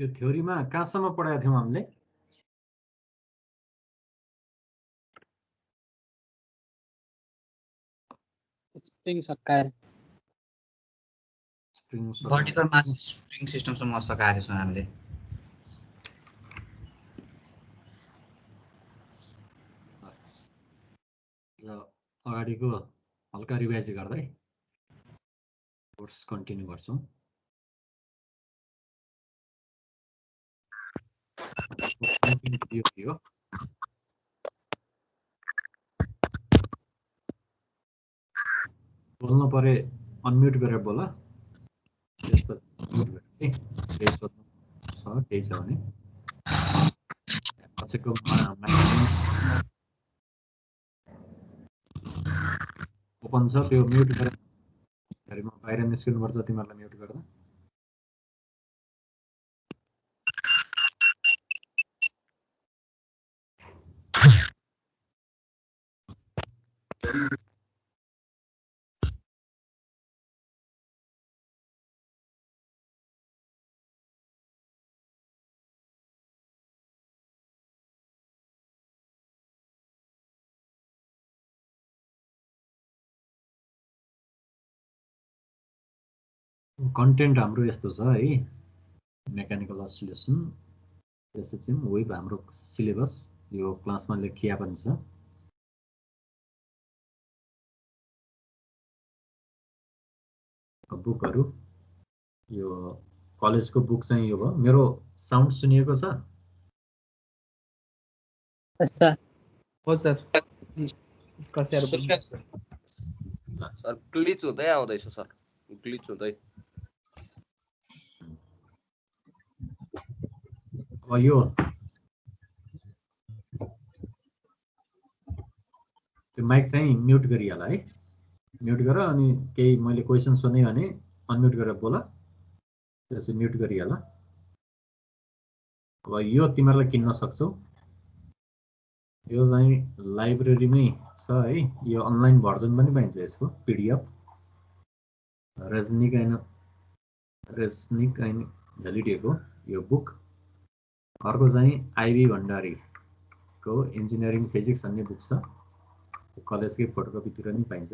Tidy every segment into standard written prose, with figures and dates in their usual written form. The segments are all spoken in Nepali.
यो थ्योरीमा कहाँसम्म पढाएको थियौँ हामीले? स्प्रिङ सकाएर भर्टिकल मास स्प्रिङ सिस्टमसम्म सकाएको छौँ हामीले। अगाडिको हल्का रिभाइज गर्दै कोर्स कन्टिन्यू गर्छौँ। भिडियो थियो बोल्नु परे अनम्युट गरेर बोल, त्यसपछि म्युट गरेर केही सोध्नु छ केही छ भने कसैको ओपन छ त्यो म्युट गरेर म बाहिर निस्किनुपर्छ तिमीहरूलाई म्युट गर्दा। कन्टेन्ट हाम्रो यस्तो छ है, मेकानिकल अस्सिलेसन एसएचएम वेब हाम्रो सिलेबस यो क्लासमा लेखिया पनि छ। बुकहरू यो कलेजको बुक चाहिँ यो भयो। मेरो साउन्ड सुनिएको छ? सर हो सर, कसैहरु बोल्नु सर। सर ग्लिच हुँदै आउँदैछ सर, ग्लिच हुँदै। अब यो त्यो माइक चाहिँ म्युट गरिहाल है, म्युट गर अनि केही मैले क्वेसन सोधेँ भने अनम्युट गरेर बोल, त्यसपछि म्युट गरिहाल। अब यो तिमीहरूले किन्न सक्छौ, यो चाहिँ लाइब्रेरीमै छ है, यो अनलाइन भर्जन पनि पाइन्छ यसको पिडिएफ। रजनीक एन्ड हेलिडेको यो बुक। अर्को चाहिँ आइबी भण्डारीको इन्जिनियरिङ फिजिक्स भन्ने बुक छ, कलेजकै फोटोकपीतिर नि पाइन्छ।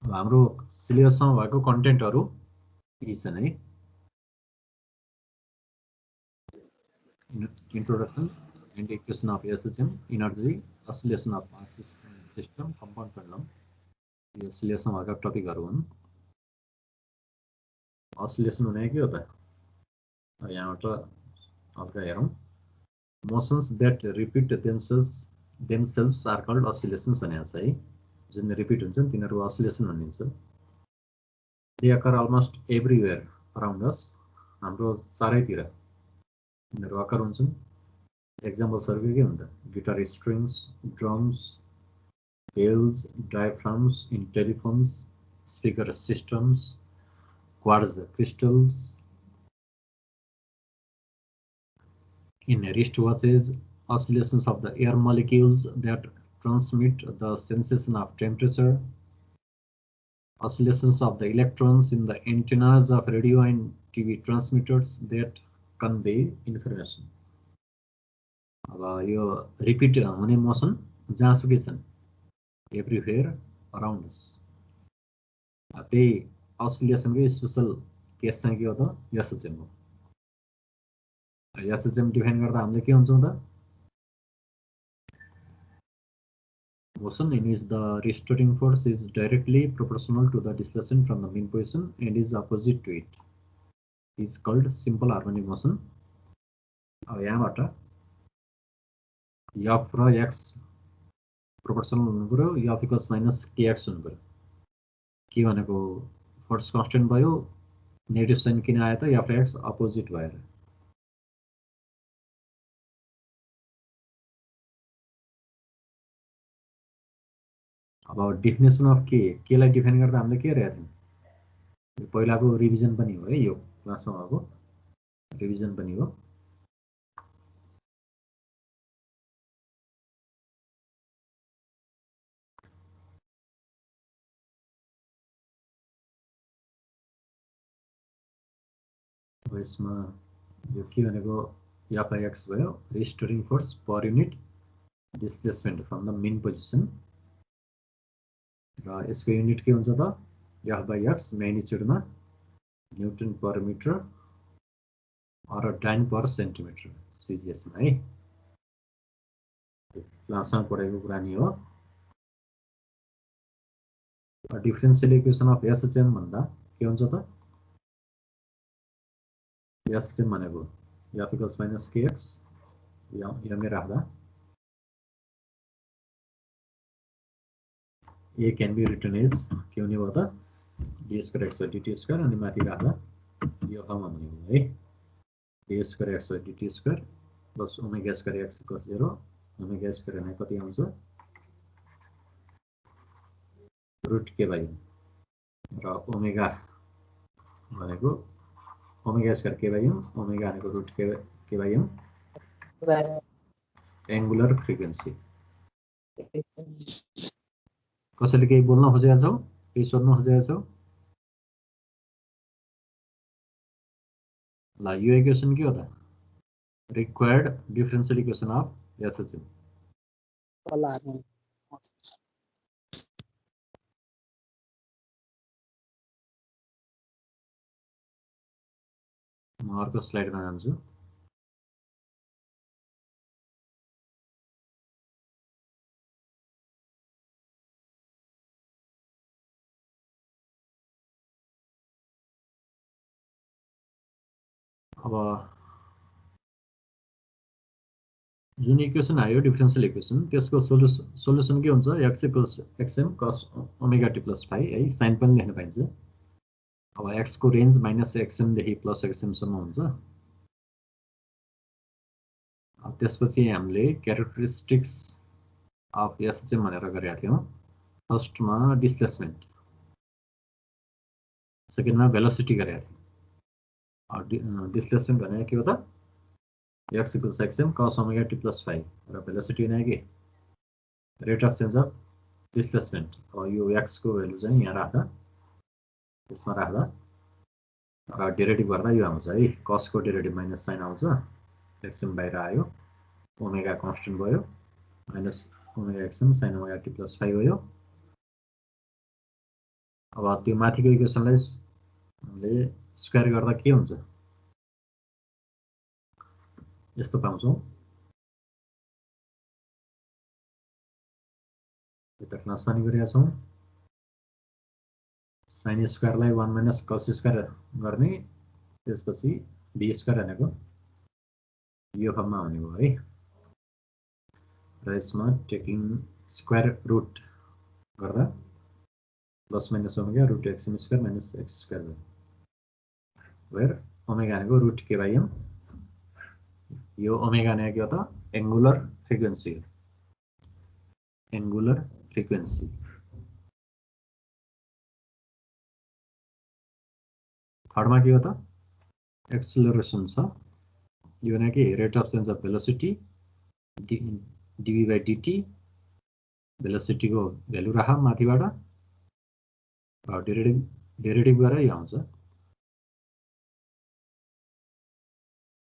हाम्रो सिलेबसमा भएको कन्टेन्टहरू यी छन् है। Introduction and equation of SHM, energy, oscillation of mass system, compound pendulum, यो सिलेबसमा भएका टपिकहरू हुन्। अस्सिलेसन भने के हो त? यहाँबाट हल्का हेरौँ। Motions that repeat themselves are called oscillations भनेको छ है। जुन रिपिट हुन्छन् तिनीहरू अस्सिलेसन भनिन्छ। They occur almost everywhere around us, हाम्रो चारैतिर यिनीहरू अकर हुन्छन्। एक्जाम्पल्सहरू के हुन्छ? Guitar strings, drums, bells, diaphragms in telephones, speaker systems, quartz crystals in wristwatches, oscillations of the air molecules that transmit the sensation of temperature, oscillations of the electrons in the antennas of radio and TV transmitters that convey information. अब यो रिपिट हुने मोसन जहाँसुकै छन्, एभ्रिवेयर अराउन्ड अस। त्यही अस्सिलेसनकै स्पेशल केस चाहिँ के हो त? एसएचएम हो। एसएचएम डिफाइन गर्दा हामीले के भन्छौँ त? Motion in which the restoring force is directly proportional to the displacement from the mean position and is opposite to it is called simple harmonic motion. अब यहाँबाट f र x प्रोपोर्सनल हुनु पर्यो, f इक्वल्स माइनस kx हुनु पर्यो। के भनेको फोर्स कन्स्टेन्ट भयो, नेगेटिभ साइन किन आयो त? f र x अपोजिट भएर। अब डेफिनेसन अफ के लाई डिफाइन गर्दा हामीले के गरेका थियौँ? पहिलाको रिभिजन पनि हो है, यो क्लासमा भएको रिभिजन पनि हो। अब यसमा यो के भनेको f/x भयो restoring force per unit displacement from the mean position र यसको युनिट के हुन्छ त f/x म्याग्निट्युडमा newton per metre or dyne per centimetre सिजिएसमा है क्लासमा पढेको कुरा नि हो डिफरेन्शियल इक्वेसन अफ एसएचएम भन्दा के हुन्छ त एसएचएम भनेको f = kx यमै राख्दा a can be written as के हुने भयो त d²x/dt² अनि माथि राख्दा यो फर्म हुने भयो है d²x/dt² प्लस ω²x cos 0 ω² भने कति आउँछ √k/m र ओमेगा भनेको ω² k/m ओमेगा भनेको √k/m एंगुलर फ्रिक्वेन्सी कसैले केही बोल्न खोजेका छौ केही सोध्न खोजेका छौ ल यो इक्वेसन के हो त required differential equation of SHM म अर्को स्लाइडमा जान्छु अब जुन इक्वेसन आयो डिफरेन्शियल इक्वेसन त्यसको सोलुसन के हुन्छ x = xm cos ω/t+5 है साइन पनि लेख्न पाइन्छ अब x को रेन्ज -xm देखि +xm सम्म हुन्छ अब त्यसपछि हामीले क्यारेक्टरिस्टिक्स अफ एसएचएम भनेर गरेका थियौं फर्स्टमा डिस्प्लेसमेन्ट सेकेन्डमा भेलोसिटी गरेका थियौं डिस्प्लेसमेन्ट भनेको के हो त x = xm cos ω/t+5 र भेलोसिटी भनेको के rate of change of displacement अब यो x को भ्यालु चाहिँ यहाँ राख्दा यसमा राख्दा र डेरिभेटिभ गर्दा यो आउँछ है cos को डेरिभेटिभ माइनस साइन आउँछ xm बाहिर आयो ओमेगा कन्स्टेन्ट भयो माइनस ω/xm sin ω/t+5 भयो अब त्यो माथिको इक्वेसनलाई हामीले स्क्वायर गर्दा के हुन्छ यस्तो पाउँछौं यता क्लासमा नि गरेका छौं sin स्क्वायरलाई 1 - cos स्क्वायर गर्ने त्यसपछि b स्क्वायर भनेको यो फर्ममा हुने भयो है र यसमा टेकिङ स्क्वायर रुट गर्दा plus minus omega √xm² - x² भयो वेयर ओमेगा भनेको √k/m यो ओमेगा भनेको के हो त एंगुलर फ्रिक्वेन्सी एंगुलर फ्रिक्वेन्सी थर्डमा के हो त एक्सेलरेसन छ यो भनेको rate of change of velocity dv/dt velocity को भ्यालु राख माथिबाट डेरिभेटिभ गरेर यो आउँछ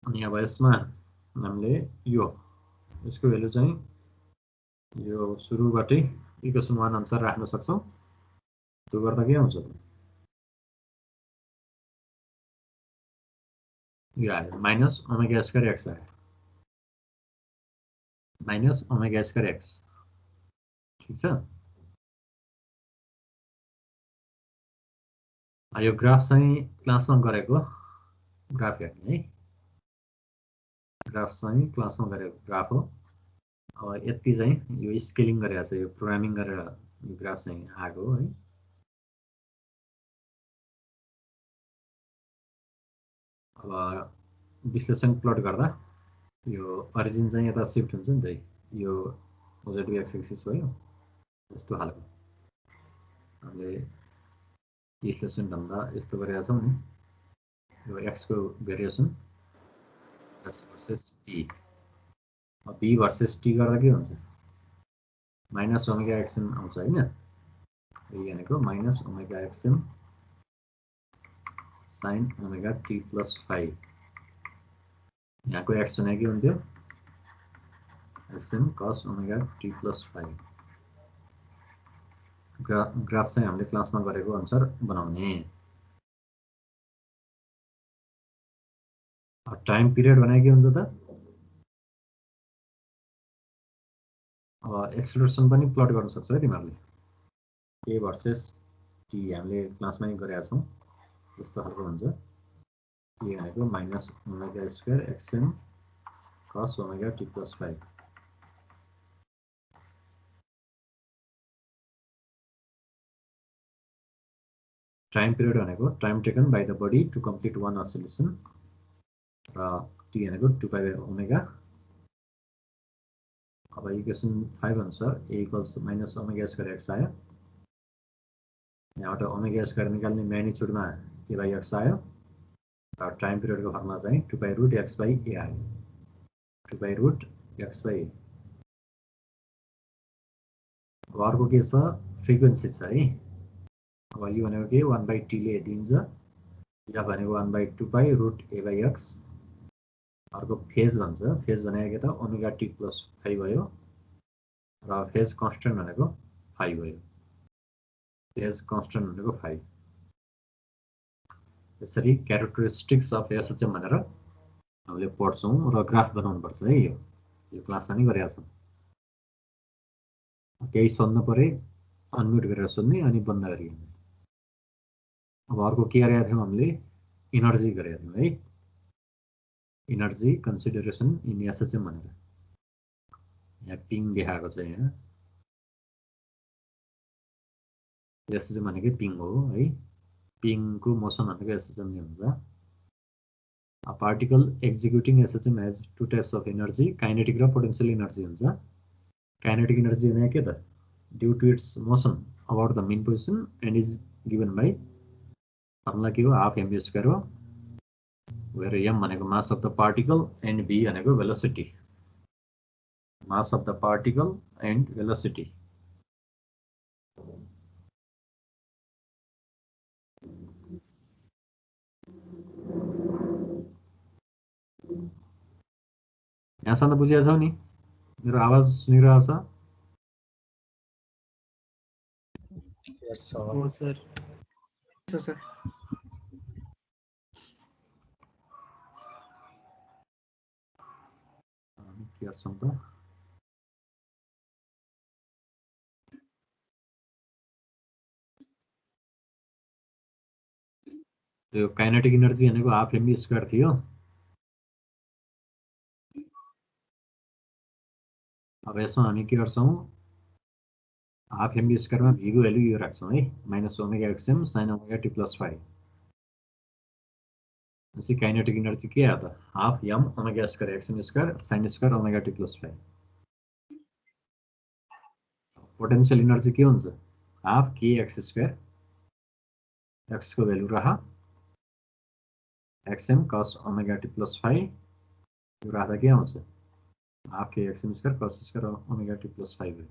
अनि अब यसमा हामीले यसको भ्यालु चाहिँ यो सुरुबाटै इक्वेसन 1 अनुसार राख्न सक्छौं त्यो गर्दा के आउँछ त यो आयो -ω²x आयो -ω²x ठीक छ यो ग्राफ चाहिँ क्लासमा गरेको ग्राफ हेर्ने है ग्राफ चाहिँ क्लासमा गरेको ग्राफ हो अब यति चाहिँ यो स्केलिङ गरेको छ यो प्रोग्रामिङ गरेर यो ग्राफ चाहिँ आएको हो है अब विश्लेषण प्लट गर्दा यो ओरिजिन चाहिँ यता शिफ्ट हुन्छ नि त यो पोजिटिभ एक्स एक्सिस भयो यस्तो खालको हामीले विश्लेषण भन्दा यस्तो गरेका छौं नि यो एक्स को भेरिएसन x भर्सेस t अब b भर्सेस t गर्दा के हुन्छ -ω/xm आउँछ हैन यो भनेको -ω/xm sin omega t plus 5 यहाँको x भनेको के हुन्थ्यो xm cos omega t plus 5 graph चाहिँ हामीले क्लासमा गरेको अनुसार बनाउने टाइम पिरियड भनेको के हुन्छ त अब एक्सेलरेसन पनि प्लट गर्न सक्छ है तिमीहरूले a भर्सेस t हामीले क्लासमा नै गरेका छौं यस्तो खालको हुन्छ a भनेको minus omega square xm cos omega t plus 5 time period भनेको time taken by the body to complete one oscillation र t भनेको 2 पाई ओमेगा अब इक्वेसन 5 अनुसार a equals minus omega square x आयो यहाँबाट ओमेगा स्क्वायर निकाल्ने म्याग्निट्युडमा a बाई x आयो र टाइम पिरियडको फर्मुला चाहिँ 2 pi root x by a आयो 2 pi root x by a अब अर्को के छ फ्रिक्वेन्सी छ है अब यो भनेको के 1 बाई t ले दिन्छ या भनेको 1 by 2 pi root a by x अर्को फेज भन्छ फेज भनेको के त ओमेगा t प्लस 5 भयो र फेज कन्स्टेन्ट भनेको 5 भयो फेज कन्स्टेन्ट भनेको 5 यसरी क्यारेक्टरिस्टिक्स अफ एसएचएम भनेर हामीले पढ्छौं र ग्राफ बनाउनु पर्छ है यो क्लासमा नै गरेका छौं केही सोध्न परे अनम्युट गरेर सोध्ने अनि बन्द गरिने अब अर्को के गरेका थियौं हामीले एनर्जी गरेका थियौं है एनर्जी कन्सिडरेसन इन एसएचएम भनेर यहाँ पिङ देखाएको छ यहाँ एसएचएम भनेको पिङ हो है पिङको मोसन भनेको एसएचएम नै हुन्छ A particle executing SHM has two types of energy, kinetic र potential energy हुन्छ kinetic energy भनेको के त due to its motion about the mean position and is given by formula के हो half mv square हो where m भनेको mass of the particle and v भनेको velocity mass of the particle and velocity यहाँसम्म बुझिया छौ नि मेरो आवाज सुनिरहेछ हो सर सर के गर्छौं त यो काइनेटिक एनर्जी भनेको हाफ एमबी स्क्वायर थियो अब यसमा हामी के गर्छौं हाफ एमबी स्क्वायरमा v को भ्यालु यो राख्छौं है minus omega XM sin omega t plus 5 यसै काइनेटिक एनर्जी के आयो त half m omega square XM square sin square omega t plus 5 potential energy के हुन्छ half k x square x को भ्यालु राख xm cos omega t plus 5 यो राख्दा के आउँछ half k xm square cos square omega t plus 5 हो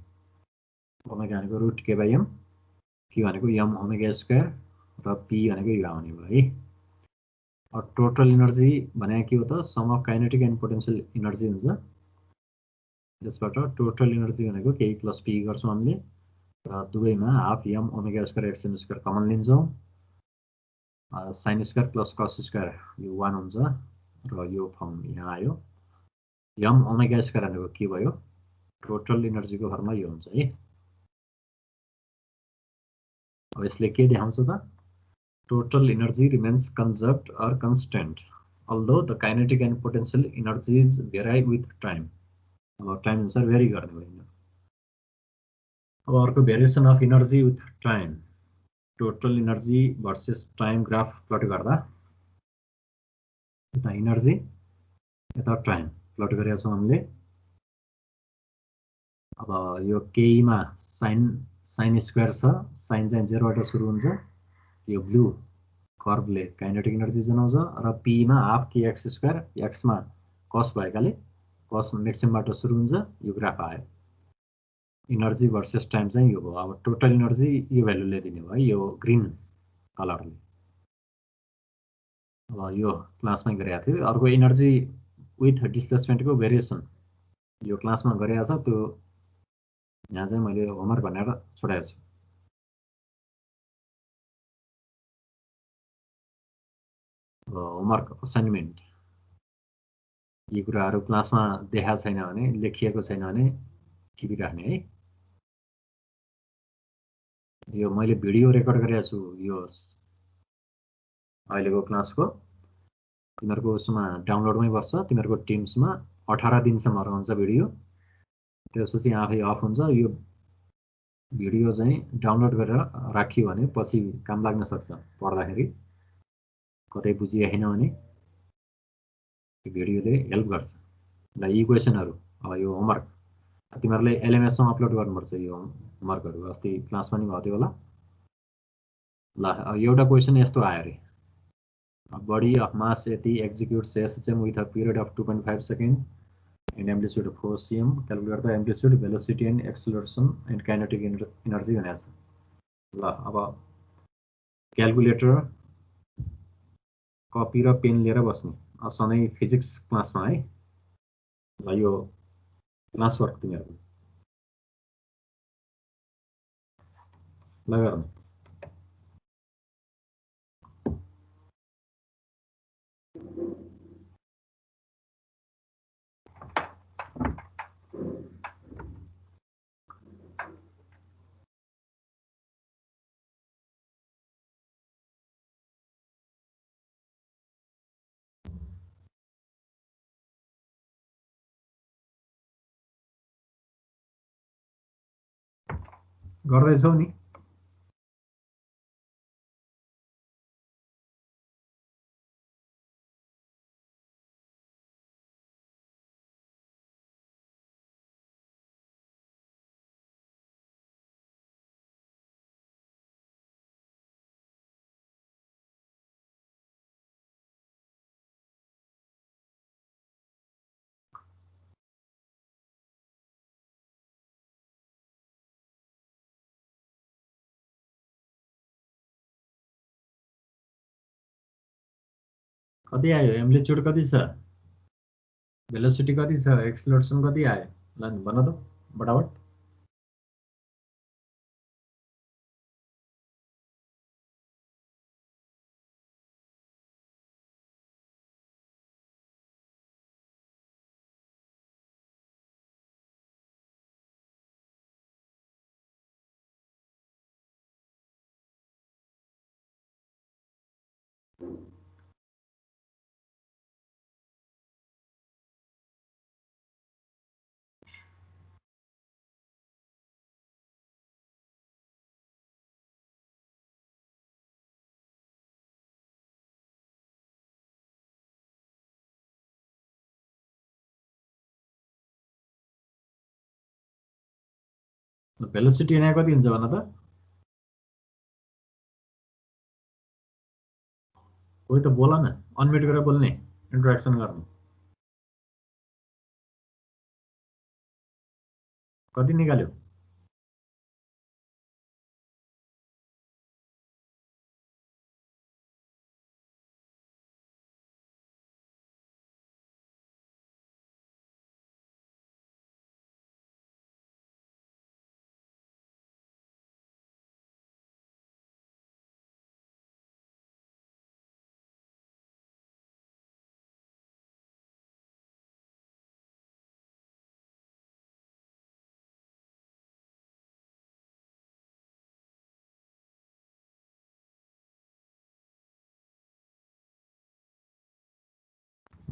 ओमेगा भनेको root k by m k भनेको m ओमेगा स्क्वायर र p भनेको यो आउने भयो है अब टोटल एनर्जी भनेको के हो त sum of kinetic and potential energy हुन्छ यसबाट टोटल एनर्जी भनेको k प्लस p गर्छौं हामीले र दुवैमा half m omega square xm square common लिन्छौं sin square plus cos square यो 1 हुन्छ र यो फर्म यहाँ आयो m ओमेगा स्क्वायर भनेको के भयो टोटल एनर्जीको फर्ममा यो हुन्छ है अब यसले के देखाउँछ त total energy remains conserved or constant although the kinetic and potential energies vary with time अब टाइम अनुसार भेरी गर्ने भयो अब अर्को variation of energy with time total energy versus time graph plot गर्दा यता एनर्जी यता टाइम प्लट गरेका छौं हामीले अब यो k मा sin स्क्वायर छ sin चाहिँ 0 बाट सुरु हुन्छ यो ब्लू कर्वले काइनेटिक एनर्जी जनाउँछ र p मा half k x square x मा cos भएकाले cos नेक्सम बाट सुरु हुन्छ यो ग्राफ आयो एनर्जी भर्सेस टाइम चाहिँ यो हो अब टोटल एनर्जी यो भ्यालुले दिने भयो यो ग्रीन कलरले अब यो क्लासमै गरेको थियो। अर्को इनर्जी विथ डिस्प्लेसमेन्टको भेरिएसन यो क्लासमा गरेको छ, त्यो यहाँ चाहिँ मैले होमवर्क भनेर छोडाएको छु। होमवर्क असाइनमेन्ट यी कुराहरू क्लासमा देखाएको छैन भने, लेखिएको छैन भने टिपिराख्ने है। यो मैले भिडियो रेकर्ड गरेको छु यो अहिलेको क्लासको, तिमीहरूको उसमा डाउनलोडमै बस्छ, तिमीहरूको टिम्समा 18 दिनसम्म रहन्छ भिडियो, त्यसपछि आफै अफ हुन्छ। यो भिडियो चाहिँ डाउनलोड गरेर राखियो भने पछि काम लाग्न सक्छ, पढ्दाखेरि कतै बुझिएन भने भिडियोले हेल्प गर्छ। ल यी क्वेसनहरू अब यो होमवर्क तिमीहरूले एलएमएसमा अपलोड गर्नुपर्छ। यो होमवर्कहरू अस्ति क्लासमा नि भयो होला। ल एउटा क्वेसन यस्तो आयो अरे, बडी अफ मास यति executes SHM with a period of 2.5 second and amplitude 4 cm, calculate the amplitude, velocity and acceleration and kinetic energy भनेको छ। ल अब क्यालकुलेटर कपी र पेन लिएर बस्ने सधैँ फिजिक्स क्लासमा है। ल यो क्लास वर्क तिमीहरूको ल गर्नु। गर्दैछौ नि? कति आयो? एम्प्लिट्युड कति छ? भेलोसिटी कति छ? एक्सेलरेसन कति आयो? ल भन त फटाफट। भेलोसिटी यहाँ कति हुन्छ भन त? कोही त बोल न, अनम्युट गरेर बोल्ने, इन्ट्रोडक्सन गर्ने। कति निकाल्यो?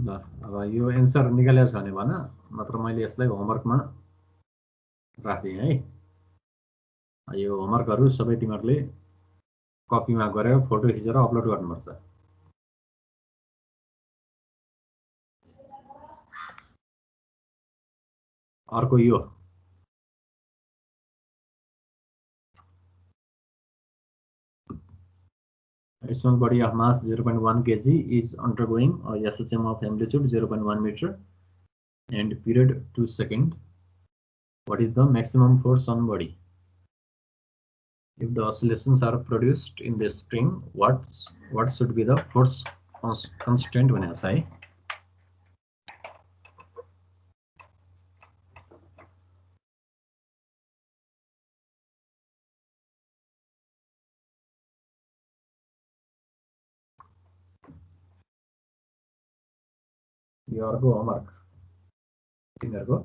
ल अब यो एन्सर निकालेको छ भने भन, नत्र मैले यसलाई होमवर्कमा राखिदिएँ है। यो होमवर्कहरू सबै तिमीहरूले कपीमा गरेर फोटो खिचेर अपलोड गर्नुपर्छ। अर्को यो a small body of mass 0.1 kg is undergoing a SHM of amplitude 0.1 meter and period 2 seconds. What is the maximum force on body? If the oscillations are produced in the spring, what should be the force constant भनेको छ है। यो अर्को होमवर्क तिनीहरूको।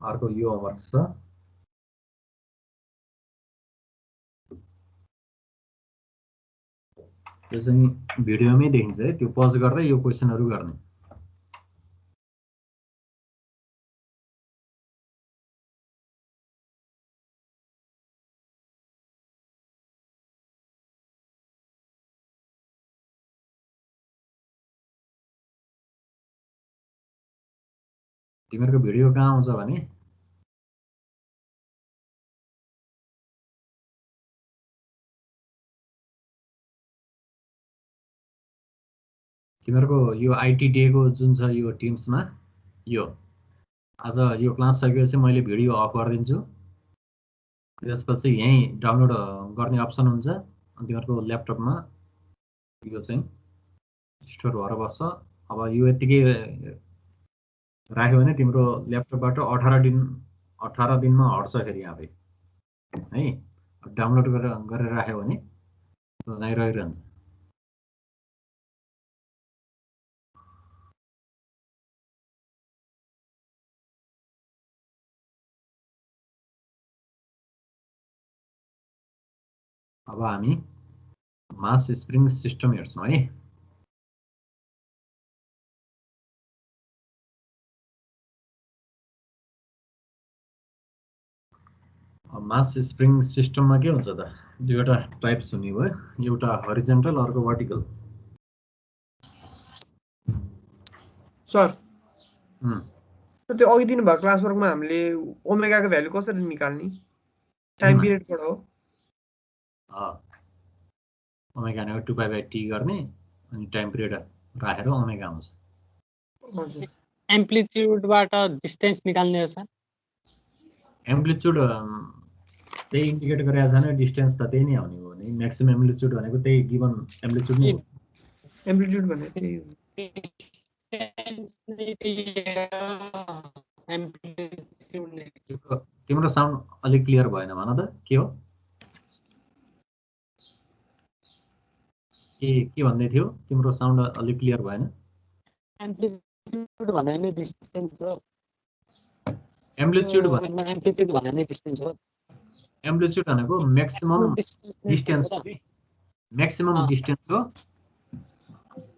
अर्को यो होमवर्क छ। त्यो चाहिँ भिडियोमै देखिन्छ है, त्यो पज गरेर यो क्वेसनहरू गर्ने। तिमीहरूको भिडियो कहाँ आउँछ भने तिमीहरूको यो आइटी डेको जुन छ यो टिम्समा, यो आज यो क्लास सकेपछि मैले भिडियो अफ गरिदिन्छु। त्यसपछि यहीँ डाउनलोड गर्ने अप्सन हुन्छ। अनि तिमीहरूको ल्यापटपमा यो चाहिँ स्टोर भएर बस्छ। अब यो यतिकै राख्यो भने तिम्रो ल्यापटपबाट 18 दिनमा हट्छ फेरि आफै है। डाउनलोड गरेर राख्यो भने चाहिँ रहिरहन्छ। अब हामी मास स्प्रिङ सिस्टम हेर्छौँ है। मास स्प्रिङ सिस्टममा के हुन्छ त, दुईवटा टाइप्स हुने भयो, एउटा हरिजेन्टल अर्को भर्टिकल। सर त्यो अघि दिनुभएको क्लास वर्कमा हामीले ओमेगाको भ्यालु कसरी निकाल्ने? टाइम पिरियडबाट हो। ओमेगा भनेको 2π/t गर्ने अनि टाइम पिरियड राखेर ओमेगा आउँछ। हजुर। एम्प्लिट्युडबाट डिस्टेन्स निकाल्ने हो सर। एम्प्लिट्युड त्यही इन्डिकेट गरेको छैन, डिस्टेन्स त त्यही नै आउने हो नि। म्याक्सिमम एम्प्लिट्युड भनेको त्यही गिभन एम्प्लिट्युड नै हो। एम्प्लिट्युड भने त्यही हो। तिम्रो साउन्ड अलिक क्लियर भएन, भन त के हो, के भन्दै थियो? तिम्रो साउन्ड अलिक क्लियर भएन। एम्प्लिट्युड भने नि डिस्टेन्स हो। एम्प्लिट्युड भने नि डिस्टेन्स हो। एम्प्लिट्युड भनेको म्याक्सिमम डिस्टेन्स हो कि, म्याक्सिमम डिस्टेन्स हो।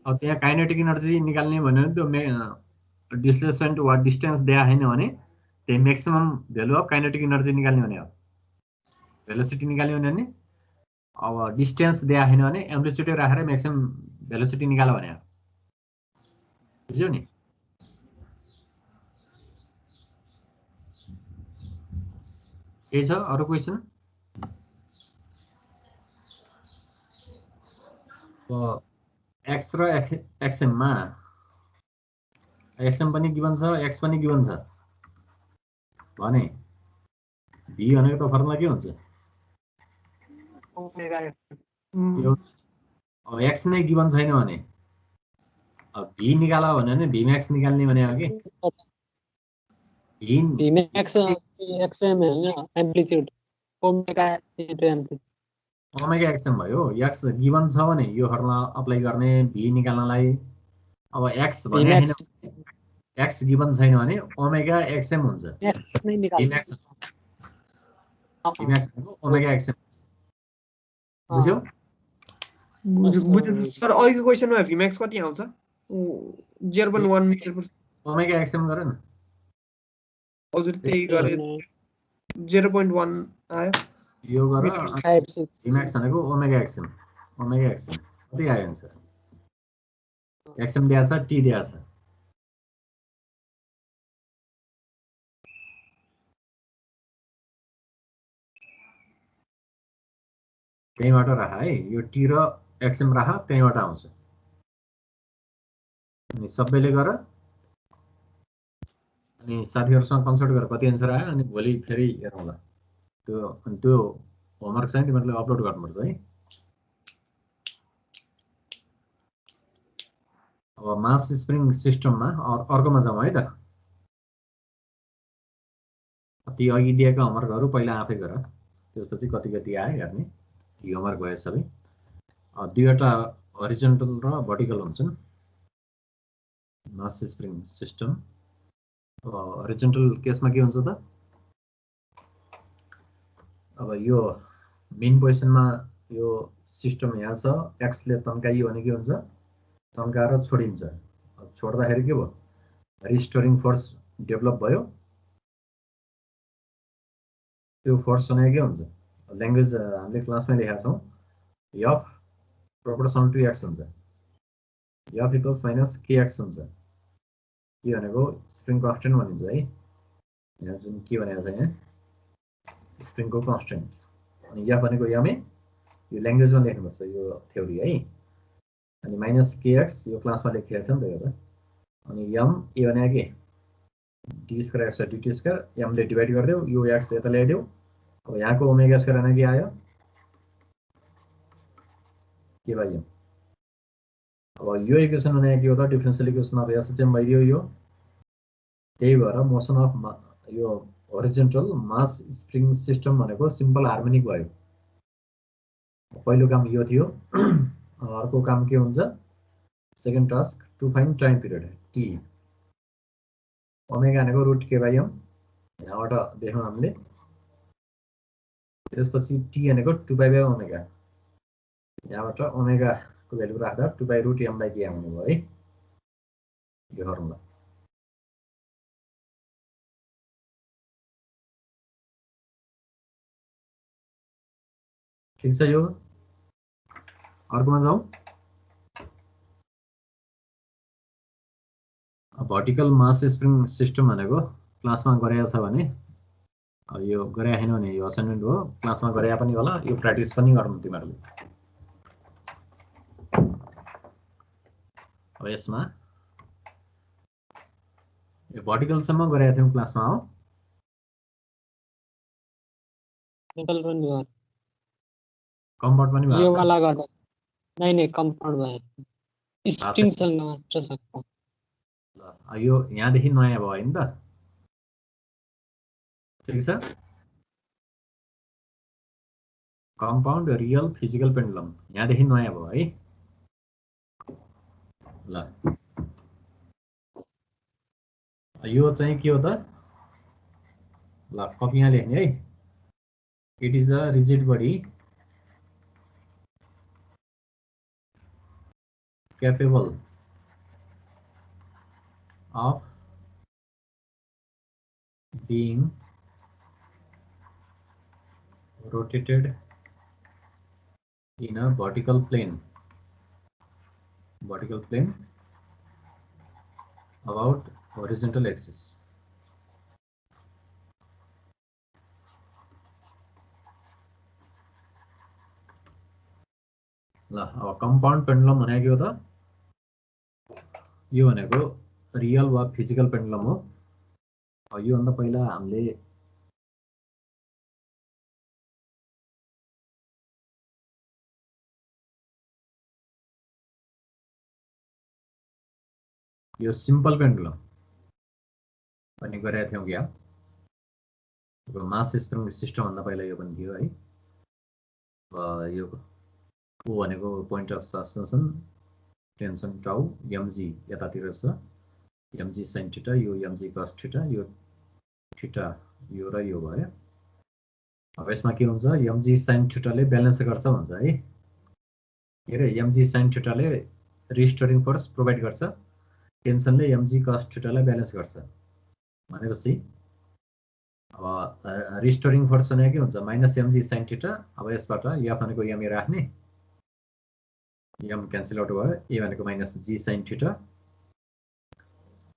अब त्यहाँ काइनेटिक एनर्जी निकाल्ने भन्यो भने त्यो डिस्प्लेसमेन्ट वा डिस्टेन्स दिया छैन भने त्यही maximum value of kinetic energy निकाल्ने भने हो। भेलोसिटी निकाल्ने भने नि अब डिस्टेन्स दिया छैन भने एम्प्लिट्युडै राखेर म्याक्सिमम भेलोसिटी निकाल्यो भने हो। बुझ्यौ नि? के छ अरु क्वेसन? एक्स र एक्सएम मा एक्सएम पनि गिभन छ, एक्स पनि गिभन छ भने भी भनेको त फर्मुला के हुन्छ? अब एक्स नै गिभन छैन भने अब भी निकाला भने भी म्याक्स निकाल्ने भने हो कि भी म्याक्स एक्सएम हैन, amplitude omega into amplitude omega XM भयो। एक्स गिभन छ भने यो फर्मुला अप्लाई गर्ने भी निकाल्नलाई। अब एक्स भने हैन, एक्स गिभन छैन भने ओमेगा एक्सएम हुन्छ। एक्स नै निकाल्नु। ओमेगा एक्सएम बुझ्यौ? बुझ्यो सर। अहिलेको क्वेसनमा भी म्याक्स कति आउँछ? 0.1 मिटर पर ओमेगा एक्सएम गर न। हजुर त्यही गरे 0.1 आयो। यो गर भी म्याक्स भनेको ओमेगा एक्सएम। ओमेगा एक्सएम कति आयो आन्सर? एक्सएम दिया छ, टी दिया छ। त्यहीबाट राख है, यो टी र एक्सएम राख, त्यहीबाट आउँछ। अनि सबैले गर अनि साथीहरुसँग कन्सल्ट गरेर कति एन्सर आयो अनि भोलि फेरि हेरौँला त्यो होमवर्क चाहिँ तिमीहरूले अपलोड गर्नुपर्छ है। अब मास स्प्रिङ सिस्टममा अर्कोमा जाउँ है त। ती अघि दिएका होमवर्कहरू पहिला आफै गर, त्यसपछि कति कति आयो हेर्ने। यो होमवर्क भयो सबै। दुईवटा हरिजन्टल र भर्टिकल हुन्छन् मास स्प्रिङ सिस्टम। हरिजन्टल केसमा के हुन्छ त, अब यो मेन पोजिसनमा यो सिस्टम यहाँ छ, एक्सले तन्काइयो भने के हुन्छ, तन्काएर छोडिन्छ। छोड्दाखेरि के भयो, रिस्टोरिङ फोर्स डेभलप भयो। त्यो फोर्स भनेको के हुन्छ, ल्याङ्ग्वेज हामीले क्लासमै लेखेका छौँ, एफ प्रोपोर्सनल टु एक्स हुन्छ, एफ इक्वल्स माइनस केएक्स हुन्छ। के भनेको स्प्रिङ कन्स्टेन्ट भनिन्छ है। यहाँ जुन के भनेको छ यहाँ स्प्रिङको कन्स्टेन्ट, अनि एफ भनेको एमए, यो ल्याङ्ग्वेजमा लेख्नुपर्छ यो थ्योरी है। अनि माइनस केएक्स यो क्लासमा लेखिएको छ नि त यो त। अनि एम ए भनेको के, D square X D square, एमले डिभाइड गरिदेऊ, यो एक्स यता ल्याइदेऊ। अब यहाँको ओमेगा स्क्वायर भनेको के आयो, के भयो। अब यो इक्वेसन भनेको के हो त, डिफरेन्शियल इक्वेसन अफ एसएचएम भइदियो यो। त्यही भएर मोसन अफ यो होरिजन्टल मास स्प्रिङ सिस्टम भनेको सिम्पल हार्मोनिक भयो। पहिलो काम यो थियो। अर्को काम के हुन्छ, second task to find time period T. Omega भनेको रुट के बाई एम, यहाँबाट देख्यौँ हामीले। त्यसपछि टी भनेको 2 पाई बाई ओमेगा, यहाँबाट ओमेगाको भ्यालु राख्दा 2 पाई रुट एम बाई के आउने भयो है। यो फर्मुला ठिक छ। यो अर्कोमा जाउँ। भर्टिकल मास स्प्रिङ सिस्टम भनेको क्लासमा गरेको छ भने, यो गरे छैन भने यो असाइनमेन्ट हो, क्लासमा गरे पनि होला, यो प्र्याक्टिस पनि गर्नु तिमीहरूले। अब यसमा यो भर्टिकलसम्म गरेका थियौँ क्लासमा हो। कम्पाउन्ड पनि भयो, यो वाला गर्दा नहीं कम्पाउन्ड भयो, स्प्रिङसँग मात्र सक्छ। यो यहाँदेखि नयाँ भयो हैन त, ठिक छ। कम्पाउन्ड रियल फिजिकल पेन्डुलम यहाँदेखि नयाँ भयो है। ल यो चाहिँ के हो त, ल कपी यहाँ लेख्ने है। It is a rigid body capable of being rotated in a vertical plane about horizontal axis. ल अब कम्पाउन्ड पेन्डुलम भनेको के हो त, यो भनेको रियल वा फिजिकल पेन्डुलम हो। यो भन्दा पहिला हामीले यो सिम्पल पेन्डुलम पनि गरेका थियौँ क्या। मास स्प्रिङ सिस्टम भन्दा पहिला यो पनि थियो है। यो O भनेको पोइन्ट अफ सस्पेन्सन, टेन्सन टाउ, एमजी यतातिर छ, एमजी साइन थीटा, यो एमजी कस थीटा, यो थीटा यो र यो भयो। अब यसमा के हुन्छ, एमजी साइन थीटाले ब्यालेन्स गर्छ भन्छ है। के अरे एमजी साइन थीटाले रिस्टोरिङ फोर्स प्रोभाइड गर्छ, टेन्सनले एमजी कस थीटालाई ब्यालेन्स गर्छ भनेपछि अब रिस्टोरिङ फोर्स भनेको के हुन्छ, माइनस एमजी साइन थीटा। अब यसबाट एफ भनेको एमए राख्ने, एम क्यान्सल आउट भयो, ए भनेको माइनस जी साइन थीटा।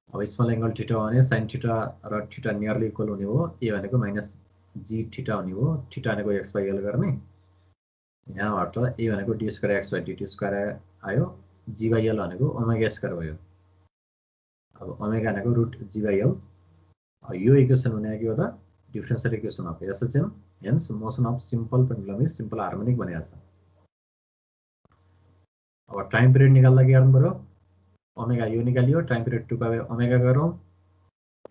अब स्मल एङ्गल थीटा भने साइन थीटा र थीटा नियरली इक्वल हुने हो, ए भनेको माइनस जी थीटा हुने हो, थीटा भनेको एक्स बाई एल गर्ने। यहाँबाट ए भनेको D square X by D square आयो, जी बाई एल भनेको ओमेगा स्क्वायर भयो। अब ओमेगा भनेको रुट जी बाई एल, यो इक्वेसन भने के हो त differential equation of SHM hence motion of simple pendulum is simple harmonic भनेको छ। अब टाइम पिरियड निकाल्दा के गर्नु पर्यो ओमेगा यो निकालियो टाइम पिरियड 2 पाई ओमेगा गरौँ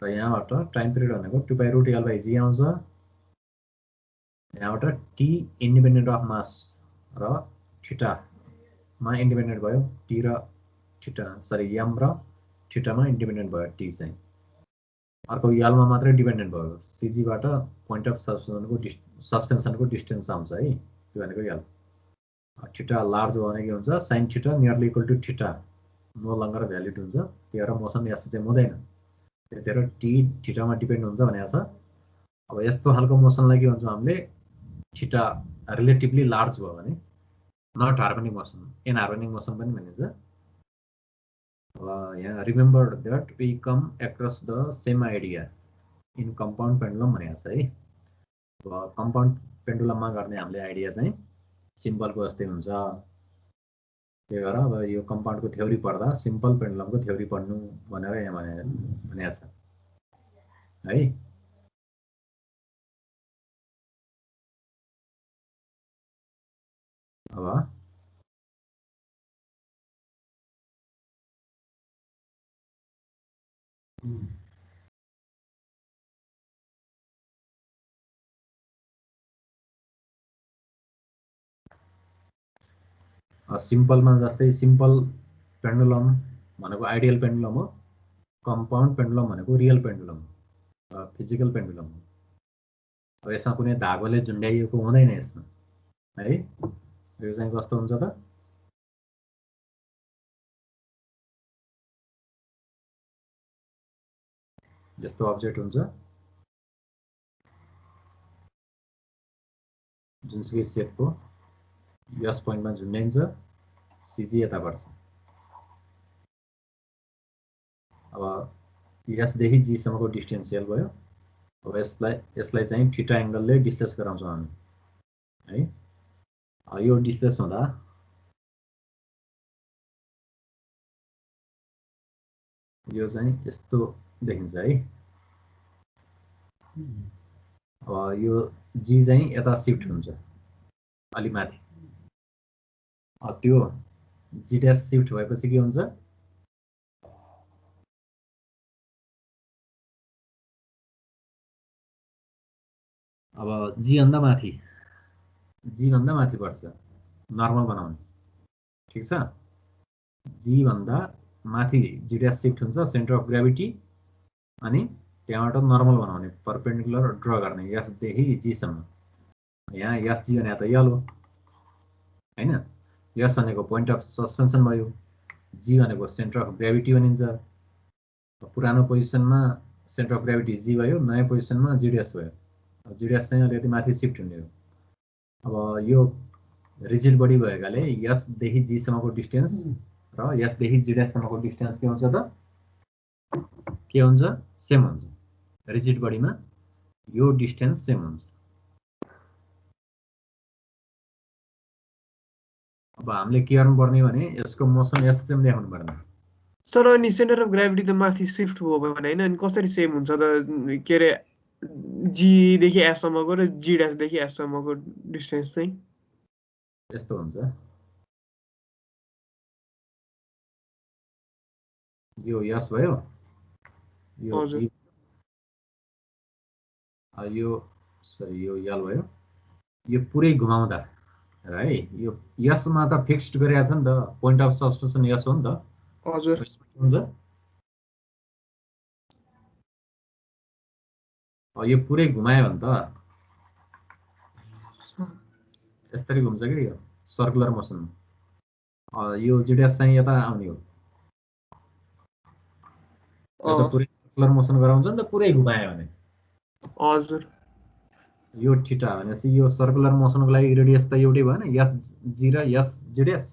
र यहाँबाट टाइम पिरियड भनेको 2 पाई रूट L बाई जी आउँछ। यहाँबाट टी इन्डिपेन्डेन्ट अफ मास र थीटा मा इन्डिपेन्डेन्ट भयो टी र थीटा सरी एम र थीटामा इन्डिपेन्डेन्ट भयो टी चाहिँ। अर्को एलमा मात्रै डिपेन्डेन्ट भयो सीजी बाट पोइन्ट अफ सस्पेन्सनको डिस्टेन्स आउँछ है त्यो भनेको एल। थीटा लार्ज हो भने के हुन्छ sine theta nearly equal to theta no longer valid हुन्छ त्यही मोसन एस चाहिँ हुँदैन त्यतिखेर टी थीटामा डिपेन्ड हुन्छ भनेको छ। अब यस्तो खालको मोसनलाई के भन्छौँ हामीले थीटा रिलेटिभली लार्ज भयो भने not harmonic motion inharmonic motion पनि भनिन्छ। यहाँ remember that we come across the same idea in compound pendulum भनेको छ है। अब कम्पाउन्ड पेन्डुलममा गर्ने हामीले आइडिया चाहिँ सिम्पलको जस्तै हुन्छ। त्यही भएर अब यो कम्पाउन्डको थ्योरी पढ्दा सिम्पल पेन्डुलमको थ्योरी पढ्नु भनेर यहाँ भनेको छ है। अब सिम्पलमा जस्तै सिम्पल पेन्डुलम भनेको आइडियल पेन्डुलम हो। कम्पाउन्ड पेन्डुलम भनेको रियल पेन्डुलम फिजिकल पेन्डुलम हो। अब यसमा कुनै धागोले झुन्ड्याइएको हुँदैन यसमा है। यो चाहिँ कस्तो हुन्छ त यस्तो अब्जेक्ट हुन्छ जुनसुकै सेपको यस पोइन्टमा झुन्ड्याइन्छ सीजी यता बढ्छ। अब यसदेखि जीसम्मको डिस्टेन्स एल भयो। अब यसलाई चाहिँ थीटा एङ्गलले डिस्प्लेस गराउँछौँ हामी है। यो डिस्प्लेस हुँदा यो चाहिँ यस्तो देखिन्छ है। अब यो जी चाहिँ यता शिफ्ट हुन्छ अलि माथि। त्यो जी ड्यास शिफ्ट भएपछि के हुन्छ अब जी भन्दा माथि बढ्छ नर्मल बनाउने ठीक छ। जी भन्दा माथि जी ड्यास शिफ्ट हुन्छ सेन्टर अफ ग्राभिटी अनि त्यहाँबाट नर्मल बनाउने परपेन्डिकुलर ड्र गर्ने यसदेखि जीसम्म। यहाँ यस जी भने त यल हो हैन। यस भनेको पोइन्ट अफ सस्पेन्सन भयो। जी भनेको सेन्टर अफ ग्राभिटी भनिन्छ। पुरानो पोजिसनमा सेन्टर अफ ग्राभिटी जी भयो नयाँ पोजिसनमा जी ड्यास भयो। जी ड्यास चाहिँ अलिकति माथि शिफ्ट हुने हो। अब यो रिजिड बडी भएकाले यसदेखि जीसम्मको डिस्टेन्स र यसदेखि जी ड्याससम्मको डिस्टेन्स के हुन्छ त के हुन्छ सेम हुन्छ। रिजिड बडीमा यो डिस्टेन्स सेम हुन्छ। अब हामीले के गर्नुपर्ने भने यसको मोसन एस चाहिँ देखाउनु पर्ने सर। अनि सेन्टर अफ ग्राभिटी त माथि शिफ्ट भयो भने होइन अनि कसरी सेम हुन्छ त के अरे जीदेखि एससम्मको र जी ड्यासदेखि एससम्मको डिस्टेन्स चाहिँ यस्तो हुन्छ। यो यस भयो यो जी यो सरी यो यल भयो। यो पुरै घुमाउँदा है यो यसमा त फिक्स्ड गरेको छ नि त पोइन्ट अफ सस्पेन्सन यस हो नि त। हजुर हुन्छ। यो पुरै घुमायो भने त यसरी घुम्छ कि यो सर्कुलर मोसन। यो जी ड्यास चाहिँ यता आउने हो। यो त पुरै सर्कुलर मोसन गराउँछ नि त पुरै घुमायो भने। हजुर यो थीटा भनेपछि यो सर्कुलर मोसनको लागि रेडियस त एउटै भएन यस जी र यस जी ड्यास।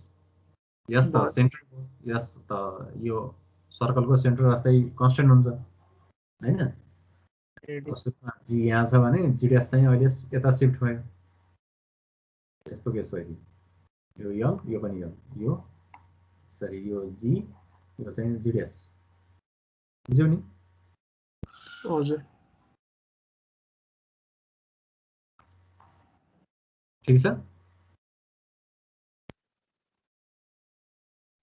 यस त सेन्टर यस त यो सर्कलको सेन्टर जस्तै कन्स्टेन्ट हुन्छ हैन। जी यहाँ छ भने जी ड्यास चाहिँ अहिले यता शिफ्ट भयो। यस्तो केस भयो यो यल यो पनि यल यो सरी यो जी यो चाहिँ जी ड्यास बुझ्यौ नि। हजुर ठिक छ।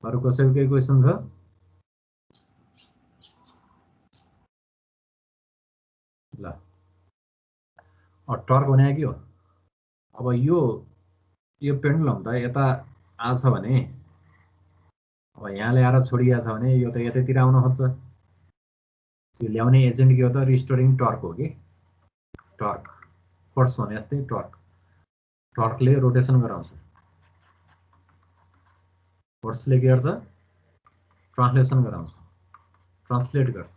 अरू कसैको केही क्वेसन छ? ल टर्क भने के हो? अब यो पेन्डुलम त यता आछ भने अब यहाँ ल्याएर छोडिया छ भने यो त यतैतिर आउन खोज्छ। त्यो ल्याउने एजेन्ट के हो त? रिस्टोरिङ टर्क हो कि टर्क। फोर्स भने जस्तै टर्कले रोटेसन गराउँछ। फोर्सले के गर्छ? ट्रान्सलेसन गराउँछ, ट्रान्सलेट गर्छ,